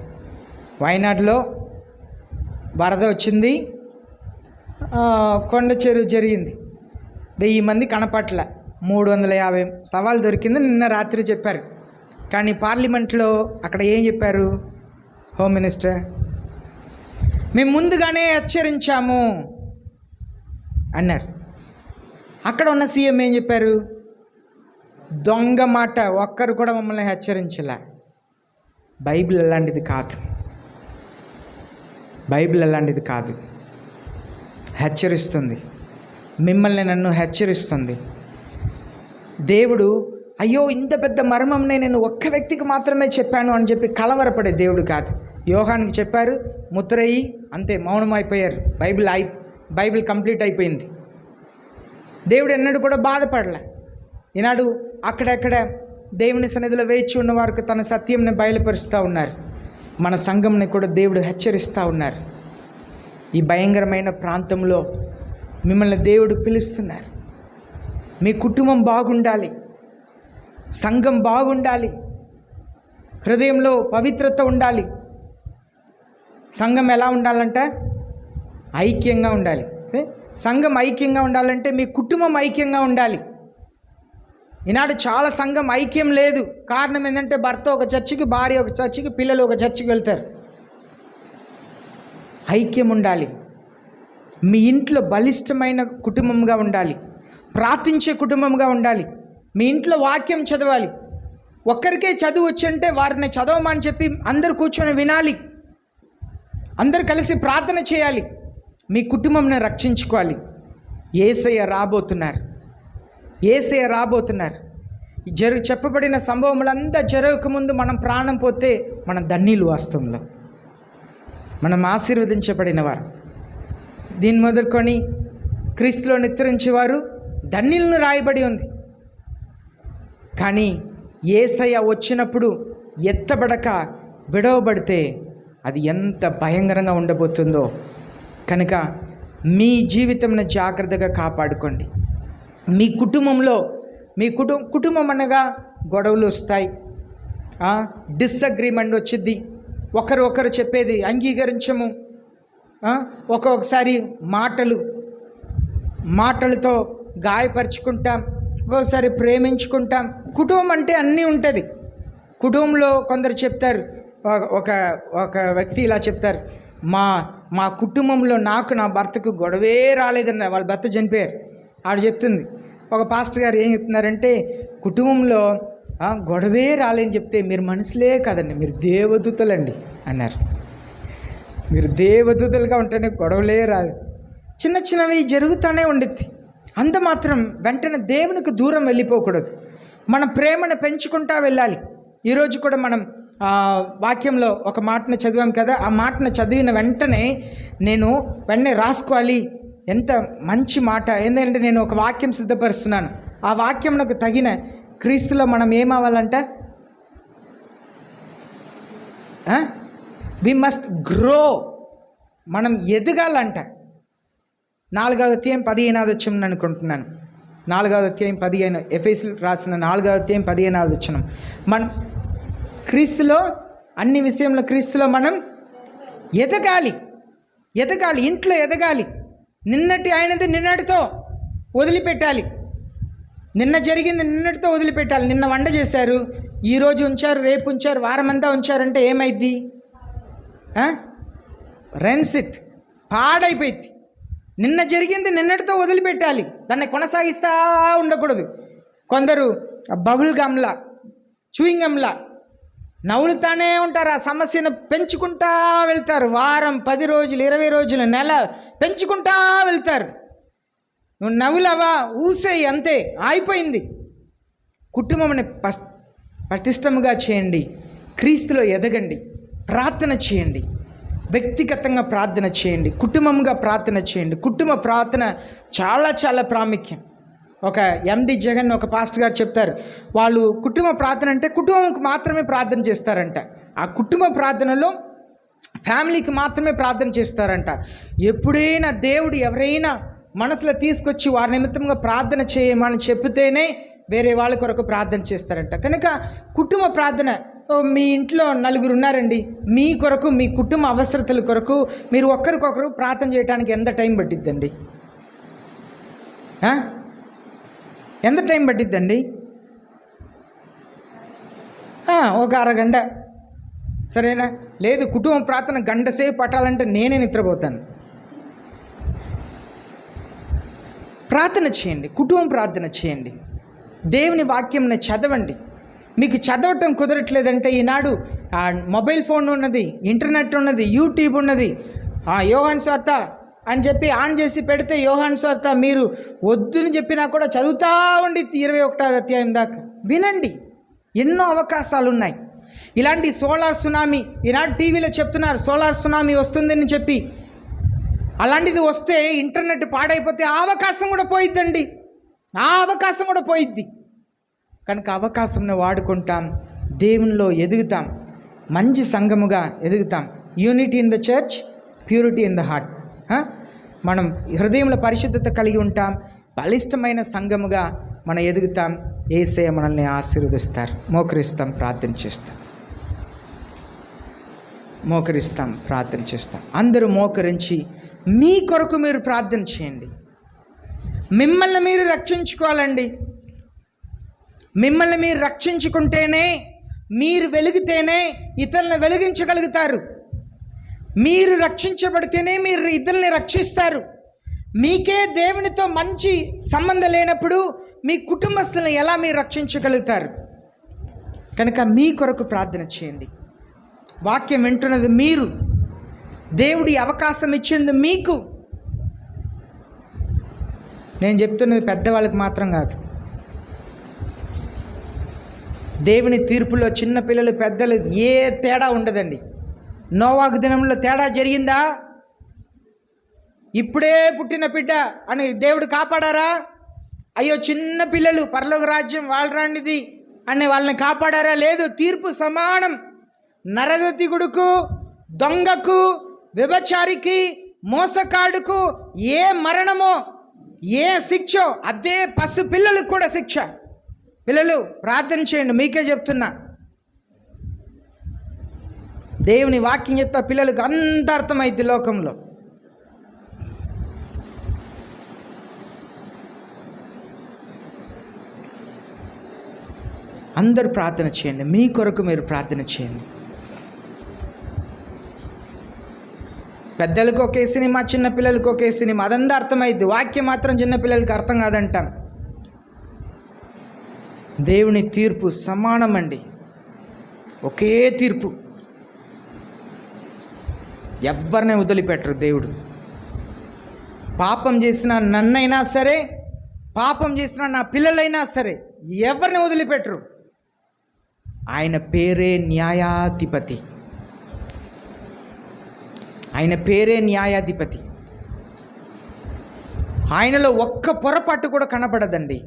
వయనాడులో వరద వచ్చింది, కొండ చెరువు జరిగింది, 1000 మంది కనపట్ల, 350 సవాల్ దొరికింది నిన్న రాత్రి చెప్పారు. కానీ పార్లమెంట్లో అక్కడ ఏం చెప్పారు? హోమ్ మినిస్టర్, మేము ముందుగానే హెచ్చరించాము అన్నారు. అక్కడ ఉన్న సీఎం ఏం చెప్పారు? దొంగ మాట, ఒక్కరు కూడా మమ్మల్ని హెచ్చరించలే. బైబిల్ అలాంటిది కాదు. హెచ్చరిస్తుంది, మిమ్మల్ని నన్ను హెచ్చరిస్తుంది. దేవుడు, అయ్యో ఇంత పెద్ద మర్మంనే నేను ఒక్క వ్యక్తికి మాత్రమే చెప్పాను అని చెప్పి కలవరపడే దేవుడు కాదు. యోహానికి చెప్పారు, ముద్రయ్యి, అంతే, మౌనం అయిపోయారు. బైబిల్ కంప్లీట్ అయిపోయింది. దేవుడు ఎన్నడూ కూడా బాధపడలే. ఈనాడు అక్కడెక్కడ దేవుని సన్నిధిలో వేచి ఉన్న వారికి తన సత్యంని బయలుపరుస్తూ ఉన్నారు. మన సంఘంని కూడా దేవుడు హెచ్చరిస్తూ ఉన్నారు. ఈ భయంకరమైన ప్రాంతంలో మిమ్మల్ని దేవుడు పిలుస్తున్నారు. మీ కుటుంబం బాగుండాలి, సంఘం బాగుండాలి, హృదయంలో పవిత్రత ఉండాలి. సంఘం ఎలా ఉండాలంట? ఐక్యంగా ఉండాలి. సంఘం ఐక్యంగా ఉండాలంటే మీ కుటుంబం ఐక్యంగా ఉండాలి. ఈనాడు చాలా సంఘం ఐక్యం లేదు. కారణం ఏంటంటే భర్త ఒక చర్చికి, భార్య ఒక చర్చికి, పిల్లలు ఒక చర్చికి వెళ్తారు. ఐక్యం ఉండాలి. మీ ఇంట్లో బలిష్టమైన కుటుంబంగా ఉండాలి, ప్రార్థించే కుటుంబంగా ఉండాలి. మీ ఇంట్లో వాక్యం చదవాలి. ఒక్కరికే చదువు వచ్చంటే వారిని చదవమని చెప్పి అందరూ కూర్చొని వినాలి. అందరు కలిసి ప్రార్థన చేయాలి. మీ కుటుంబంని రక్షించుకోవాలి. యేసయ్య రాబోతున్నారు. యేసయ్య రాబోతున్నారు. చెప్పబడిన సంభవములంతా జరగకముందు మనం ప్రాణం పోతే మనం ధన్యులు. వాస్తవంలో మనం ఆశీర్వదించబడిన వారు. దీన్ని మొదలుకొని క్రీస్తులో నిద్రించేవారు ధన్యులను రాయబడి ఉంది. కానీ యేసయ్య వచ్చినప్పుడు ఎత్తబడక విడవబడితే అది ఎంత భయంకరంగా ఉండబోతుందో. కనుక మీ జీవితంను జాగ్రత్తగా కాపాడుకోండి. మీ కుటుంబంలో మీ కుటుంబం అనగా గొడవలు వస్తాయి, డిస్అగ్రిమెంట్ వచ్చింది, ఒకరు చెప్పేది అంగీకరించము, ఒక్కొక్కసారి మాటలతో గాయపరుచుకుంటాం, ఒక్కొక్కసారి ప్రేమించుకుంటాం. కుటుంబం అంటే అన్నీ ఉంటుంది. కుటుంబంలో కొందరు చెప్తారు, ఒక వ్యక్తి ఇలా చెప్తారు, మా కుటుంబంలో నాకు నా భర్తకు గొడవే రాలేదన్న. వాళ్ళ భర్త చనిపోయారు. ఆవిడ చెప్తుంది, ఒక పాస్టర్ గారు ఏం చెప్తున్నారంటే, కుటుంబంలో గొడవే రాలేదని చెప్తే మీరు మనుషులే కదండి, మీరు దేవదూతలండి అన్నారు. మీరు దేవదూతలుగా ఉంటేనే గొడవలే రాదు. చిన్న చిన్నవి జరుగుతూనే ఉండిద్ది. అంత మాత్రం వెంటనే దేవునికి దూరం వెళ్ళిపోకూడదు. మన ప్రేమను పెంచుకుంటా వెళ్ళాలి. ఈరోజు కూడా మనం వాక్యంలో ఒక మాటను చదివాం కదా, ఆ మాటను చదివిన వెంటనే రాసుకోవాలి. ఎంత మంచి మాట! ఏంటంటే నేను ఒక వాక్యం సిద్ధపరుస్తున్నాను. ఆ వాక్యంకు తగిన క్రీస్తులో మనం ఏమవ్వాలంట? We must grow. మనం ఎదగాలంట. 4వ అధ్యాయం 15వ వచనం అనుకుంటున్నాను. 4వ అధ్యాయం 15, ఎఫెసీయులకు రాసిన 4వ అధ్యాయం 15వ వచనం. మనం క్రీస్తులో అన్ని విషయంలో క్రీస్తులో మనం ఎదగాలి. ఇంట్లో ఎదగాలి. నిన్నటి ఆయనది నిన్నటితో వదిలిపెట్టాలి. నిన్న జరిగింది నిన్నటితో వదిలిపెట్టాలి. నిన్న వంట చేశారు, ఈరోజు ఉంచారు, రేపు ఉంచారు, వారమంతా ఉంచారంటే ఏమైద్ది? రెన్సిట్ పాడైపోయింది. నిన్న జరిగింది నిన్నటితో వదిలిపెట్టాలి. దాన్ని కొనసాగిస్తూ ఉండకూడదు. కొందరు బబుల్ గమ్లా, చూయింగ్ గమ్లా నవ్వులుతానే ఉంటారు. ఆ సమస్యను పెంచుకుంటా వెళ్తారు. వారం, 10 రోజులు, 20 రోజులు, నెల పెంచుకుంటా వెళ్తారు. నువ్వు నవ్వులవా, ఊసేయి, అంతే, అయిపోయింది. కుటుంబంని పటిష్టముగా చేయండి. క్రీస్తులో ఎదగండి. ప్రార్థన చేయండి. వ్యక్తిగతంగా ప్రార్థన చేయండి. కుటుంబంగా ప్రార్థన చేయండి. కుటుంబ ప్రార్థన చాలా చాలా ప్రాముఖ్యం. ఒక ఎండి జగన్ ఒక పాస్టర్ గారు చెప్తారు, వాళ్ళు కుటుంబ ప్రార్థన అంటే కుటుంబంకి మాత్రమే ప్రార్థన చేస్తారంట. ఆ కుటుంబ ప్రార్థనలో ఫ్యామిలీకి మాత్రమే ప్రార్థన చేస్తారంట. ఎప్పుడైనా దేవుడు ఎవరైనా మనసులో తీసుకొచ్చి వారి నిమిత్తంగా ప్రార్థన చేయమని చెప్తేనే వేరే వాళ్ళ కొరకు ప్రార్థన చేస్తారంట. కనుక కుటుంబ ప్రార్థన, మీ ఇంట్లో 4 ఉన్నారండి, మీ కొరకు, మీ కుటుంబ అవసరతల కొరకు మీరు ఒక్కరికొకరు ప్రార్థన చేయడానికి ఎంత టైం పట్టిద్దండి? ఎంత టైం పట్టిద్దండి? ఒక అరగంట, సరేనా? లేదు, కుటుంబ ప్రార్థన గంట సేపు పట్టాలంటే నేనే నిద్రపోతాను. ప్రార్థన చేయండి. కుటుంబం ప్రార్థన చేయండి. దేవుని వాక్యంని చదవండి. మీకు చదవటం కుదరట్లేదంటే ఈనాడు మొబైల్ ఫోన్ ఉన్నది, ఇంటర్నెట్ ఉన్నది, యూట్యూబ్ ఉన్నది. యోహాను సువార్త అని చెప్పి ఆన్ చేసి పెడితే యోహాను సువార్త మీరు వద్దుని చెప్పినా కూడా చదువుతూ ఉండి 21వ అధ్యాయం దాకా వినండి. ఎన్నో అవకాశాలు ఉన్నాయి. ఇలాంటి సోలార్ సునామీ ఈనాడు టీవీలో చెప్తున్నారు, సోలార్ సునామీ వస్తుందని చెప్పి. అలాంటిది వస్తే ఇంటర్నెట్ పాడైపోతే ఆ అవకాశం కూడా పోయిద్దండి. ఆ అవకాశం కూడా పోయిద్ది. కనుక అవకాశంను వాడుకుంటాం, దేవునిలో ఎదుగుతాం, మంచి సంఘముగా ఎదుగుతాం. Unity in the church, purity in the heart. మనం హృదయంలో పరిశుద్ధత కలిగి ఉంటాం, బలిష్టమైన సంఘముగా మనం ఎదుగుతాం. యేసయ్య మనల్ని ఆశీర్వదిస్తారు. మోకరిస్తాం, ప్రార్థన చేస్తాం. అందరూ మోకరించి మీ కొరకు మీరు ప్రార్థన చేయండి. మిమ్మల్ని మీరు రక్షించుకోవాలండి. మిమ్మల్ని మీరు రక్షించుకుంటేనే, మీరు వెలిగితేనే ఇతరులను వెలిగించగలుగుతారు. మీరు రక్షించబడితేనే మీరు ఇతరుల్ని రక్షిస్తారు. మీకే దేవునితో మంచి సంబంధం లేనప్పుడు మీ కుటుంబస్తులను ఎలా మీరు రక్షించగలుగుతారు? కనుక మీ కొరకు ప్రార్థన చేయండి. వాక్యం వింటున్నది మీరు, దేవుడి అవకాశం ఇచ్చింది మీకు. నేను చెప్తున్నది పెద్దవాళ్ళకి మాత్రం కాదు. దేవుని తీర్పులో చిన్న పిల్లలు పెద్దలు ఏ తేడా ఉండదండి. నోవాహు దినంలో తేడా జరిగిందా? ఇప్పుడే పుట్టిన బిడ్డ అని దేవుడు కాపాడారా? అయ్యో చిన్న పిల్లలు పరలోక రాజ్యం వాళ్ళ రాండిది అనే వాళ్ళని కాపాడారా? లేదు. తీర్పు సమానం. నరగతికుడుకు, దొంగకు, వ్యభిచారికి, మోసకాడుకు ఏ మరణమో ఏ శిక్షో అదే పసి పిల్లలకు కూడా శిక్ష. పిల్లలు ప్రార్థన చేయండి, మీకే చెప్తున్నా. దేవుని వాక్యం చెప్తా పిల్లలకు అంత అర్థమైంది లోకంలో. అందరూ ప్రార్థన చేయండి, మీ కొరకు మీరు ప్రార్థన చేయండి. పెద్దలకు ఒకే సినిమా, చిన్న పిల్లలకు ఒకే సినిమా, అదంతా అర్థమైంది. వాక్యం మాత్రం చిన్న పిల్లలకి అర్థం కాదంటాం. దేవుని తీర్పు సమానమండి, ఒకే తీర్పు. ఎవరిని వదిలిపెట్టరు దేవుడు. పాపం చేసిన నన్నైనా సరే, పాపం చేసిన నా పిల్లలైనా సరే ఎవరిని వదిలిపెట్టరు. ఆయన పేరే న్యాయాధిపతి. ఆయన పేరే న్యాయాధిపతి. ఆయనలో ఒక్క పొరపాటు కూడా కనపడదండి.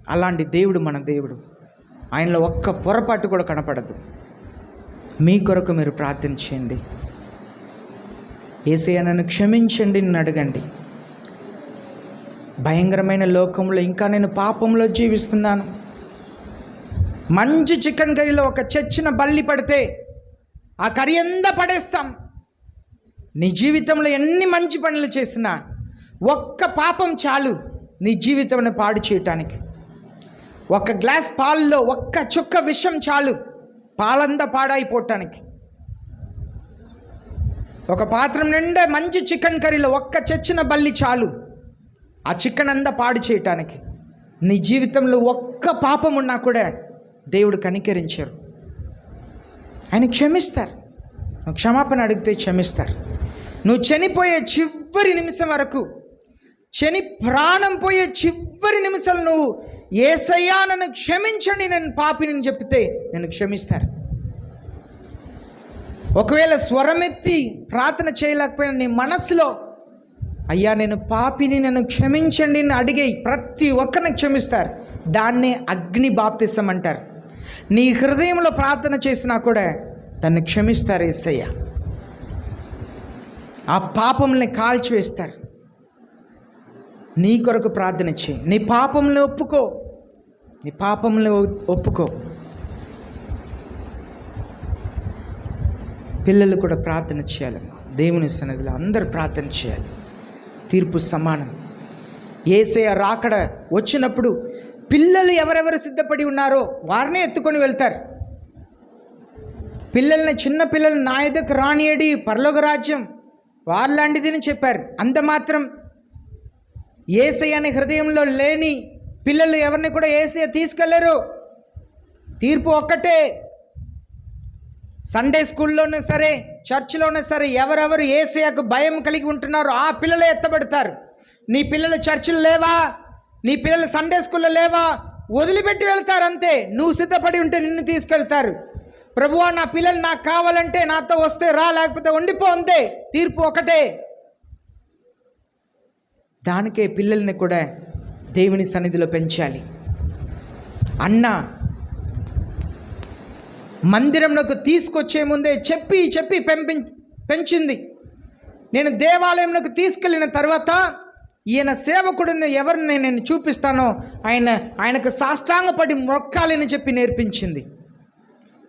అలాంటి దేవుడు మన దేవుడు. ఆయనలో ఒక్క పొరపాటు కూడా కనపడదు. మీ కొరకు మీరు ప్రార్థన చేయండి. యేసయ్య నన్ను క్షమించండి అని అడగండి. భయంకరమైన లోకంలో ఇంకా నేను పాపంలో జీవిస్తున్నాను. మంచి చికెన్ కర్రీలో ఒక చచ్చిన బల్లి పడితే ఆ కర్రీ అంతా పడేస్తాం. నీ జీవితంలో ఎన్ని మంచి పనులు చేసినా ఒక్క పాపం చాలు నీ జీవితాన్ని పాడు చేయటానికి. ఒక గ్లాస్ పాల్లో ఒక్క చుక్క విషం చాలు పాలంతా పాడైపోవటానికి. ఒక పాత్రం నిండా మంచి చికెన్ కర్రీలో ఒక్క చచ్చిన బల్లి చాలు ఆ చికెన్ అంతా పాడు చేయటానికి. నీ జీవితంలో ఒక్క పాపం ఉన్నా కూడా దేవుడు కనికరించారు. ఆయన క్షమిస్తారు. నువ్వు క్షమాపణ అడిగితే క్షమిస్తారు. నువ్వు చనిపోయే చివరి నిమిషం వరకు, ప్రాణం పోయే చివరి నిమిషాలు నువ్వు యేసయ్యా నన్ను క్షమించండి, నేను పాపిని చెప్తే నేను క్షమిస్తారు. ఒకవేళ స్వరమెత్తి ప్రార్థన చేయలేకపోయినా నీ మనసులో అయ్యా నేను పాపిని, నన్ను క్షమించండి అని అడిగే ప్రతి ఒక్కరిని క్షమిస్తారు. దాన్నే అగ్ని బాప్తిసం అంటారు. నీ హృదయంలో ప్రార్థన చేసినా కూడా దాన్ని క్షమిస్తారు యేసయ్య. ఆ పాపంని కాల్చివేస్తారు. నీ కొరకు ప్రార్థన చేయి. నీ పాపంలో ఒప్పుకో, నీ పాపంలో ఒప్పుకో. పిల్లలు కూడా ప్రార్థన చేయాలి. దేవుని సన్నిధిలో అందరూ ప్రార్థన చేయాలి. తీర్పు సమానం. యేసయ్య రాకడ వచ్చినప్పుడు పిల్లలు ఎవరెవరు సిద్ధపడి ఉన్నారో వారినే ఎత్తుకొని వెళ్తారు. పిల్లల్ని, చిన్న పిల్లలు నా ఎదుకు రానియడి పరలోక రాజ్యం వాళ్ళలాంటిదని చెప్పారు. అంత మాత్రం యేసయ్య అనే హృదయంలో లేని పిల్లలు ఎవరిని కూడా యేసయ్య తీసుకెళ్లరు. తీర్పు ఒక్కటే. సండే స్కూల్లోనే సరే, చర్చిలోనే సరే ఎవరెవరు యేసయ్యకు భయం కలిగి ఉంటున్నారో ఆ పిల్లలే ఎత్తబడతారు. నీ పిల్లలు చర్చిలు లేవా, నీ పిల్లలు సండే స్కూల్లో లేవా, వదిలిపెట్టి వెళ్తారు అంతే. నువ్వు సిద్ధపడి ఉంటే నిన్ను తీసుకెళ్తారు. ప్రభువా నా పిల్లలు నాకు కావాలంటే నాతో వస్తే రా, లేకపోతే ఉండిపో, అంతే. తీర్పు ఒకటే. దానికే పిల్లల్ని కూడా దేవుని సన్నిధిలో పెంచాలి. అన్న మందిరంలోకి తీసుకొచ్చే ముందే చెప్పి పెంచింది. నేను దేవాలయంలోకి తీసుకెళ్ళిన తర్వాత ఈయన సేవకుడిని ఎవరిని నేను చూపిస్తానో ఆయనకు సాష్టాంగపడి మొక్కాలని చెప్పి నేర్పించింది.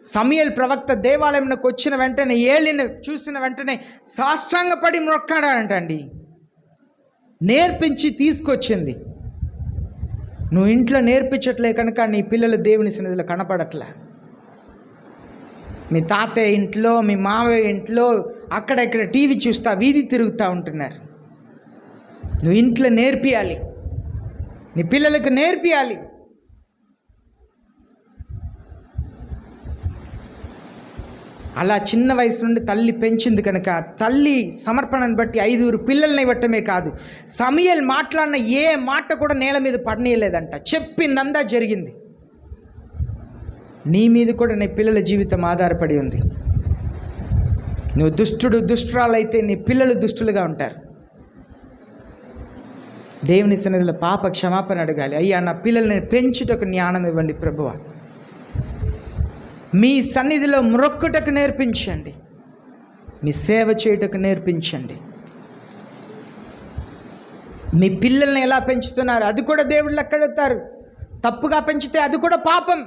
సమూయేలు ప్రవక్త దేవాలయంలోకి వచ్చిన వెంటనే, ఏలిని చూసిన వెంటనే సాష్టాంగపడి మొక్కాడంటండి. నేర్పించి తీసుకొచ్చింది. నువ్వు ఇంట్లో నేర్పించట్లే కనుక నీ పిల్లలు దేవుని సన్నిధిలో కనపడట్లే. మీ తాతయ్య ఇంట్లో, మీ మావయ్య ఇంట్లో అక్కడ ఇక్కడ టీవీ చూస్తా వీధి తిరుగుతూ ఉంటున్నారు. నువ్వు ఇంట్లో నేర్పియాలి, నీ పిల్లలకు నేర్పియాలి. అలా చిన్న వయసు నుండి తల్లి పెంచింది కనుక తల్లి సమర్పణను బట్టి 5 పిల్లల్ని ఇవ్వటమే కాదు, సమూయేలు మాట్లాడిన ఏ మాట కూడా నేల మీద పడనీయలేదంట. చెప్పిందంతా జరిగింది. నీ మీద కూడా నీ పిల్లల జీవితం ఆధారపడి ఉంది. నువ్వు దుష్టురాలైతే నీ పిల్లలు దుష్టులుగా ఉంటారు. దేవుని సన్నిధిలో పాప క్షమాపణ అడగాలి. అయ్యా, నా పిల్లల్ని పెంచుటకు జ్ఞానం ఇవ్వండి ప్రభువా. మీ సన్నిధిలో మ్రొక్కుటకు నేర్పించండి, మీ సేవ చేయుటకు నేర్పించండి. మీ పిల్లల్ని ఎలా పెంచుతున్నారు అది కూడా దేవుడు లెక్కడతారు. తప్పుగా పెంచితే అది కూడా పాపం.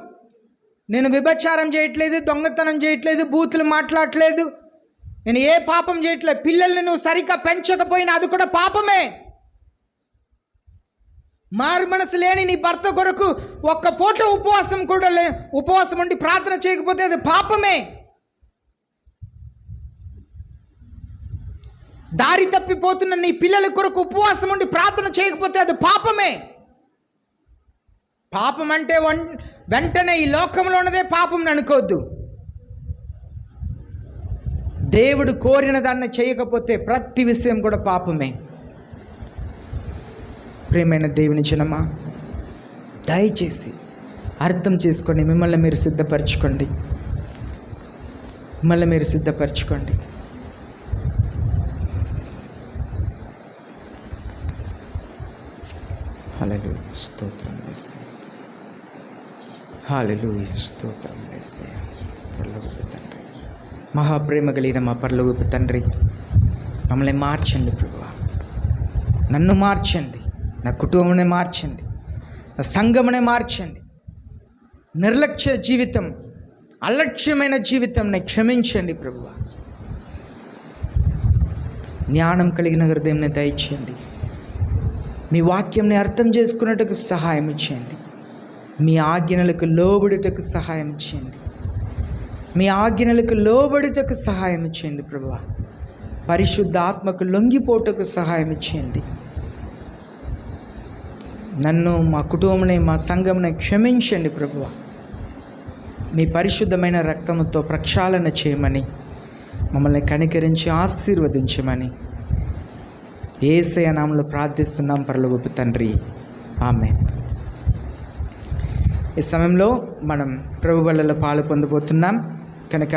నేను వ్యభిచారం చేయట్లేదు, దొంగతనం చేయట్లేదు, బూతులు మాట్లాడట్లేదు, నేను ఏ పాపం చేయట్లేదు. పిల్లల్ని నువ్వు సరిగ్గా పెంచకపోయినా అది కూడా పాపమే. మారు మనసు లేని నీ భర్త కొరకు ఒక్క పూట ఉపవాసం ఉండి ప్రార్థన చేయకపోతే అది పాపమే. దారి తప్పిపోతున్న నీ పిల్లల కొరకు ఉపవాసం ఉండి ప్రార్థన చేయకపోతే అది పాపమే. పాపం అంటే వెంటనే ఈ లోకంలో ఉన్నదే పాపం అనుకోవద్దు. దేవుడు కోరిన దాన్ని చేయకపోతే ప్రతి విషయం కూడా పాపమే. ప్రియమైన దేవుని జనమా, దయచేసి అర్థం చేసుకొని మిమ్మల్ని మీరు సిద్ధపరచుకోండి. హల్లెలూయా, స్తోత్రం యేసయ్యా. హల్లెలూయా, స్తోత్రం యేసయ్యా. పరలోకపు తండ్రి, మహాప్రేమ కలిగిన మా పరలోకపు తండ్రి, మమ్మల్ని మార్చండి ప్రభువా. నన్ను మార్చండి, నా కుటుంబాన్ని మార్చండి, నా సంఘమునే మార్చండి. నిర్లక్ష్య జీవితం, అలక్ష్యమైన జీవితంని క్షమించండి ప్రభువా. జ్ఞానం కలిగిన హృదయంని దయచేయండి. మీ వాక్యంని అర్థం చేసుకున్నట్టుకు సహాయం ఇచ్చేయండి. మీ ఆజ్ఞలకు లోబడుటకు సహాయం ఇచ్చేయండి. సహాయం ఇచ్చేయండి ప్రభువా. పరిశుద్ధ ఆత్మకు లొంగిపోటకు సహాయం ఇచ్చేయండి. నన్ను, మా కుటుంబాన్ని, మా సంఘంని క్షమించండి ప్రభువా. మీ పరిశుద్ధమైన రక్తముతో ప్రక్షాళన చేయమని, మమ్మల్ని కనికరించి ఆశీర్వదించమని యేసయ్య నామములో ప్రార్థిస్తున్నాం పరలోకపు తండ్రి, ఆమేన్. ఈ సమయంలో మనం ప్రభు బల్లలో పాలు పొందబోతున్నాం కనుక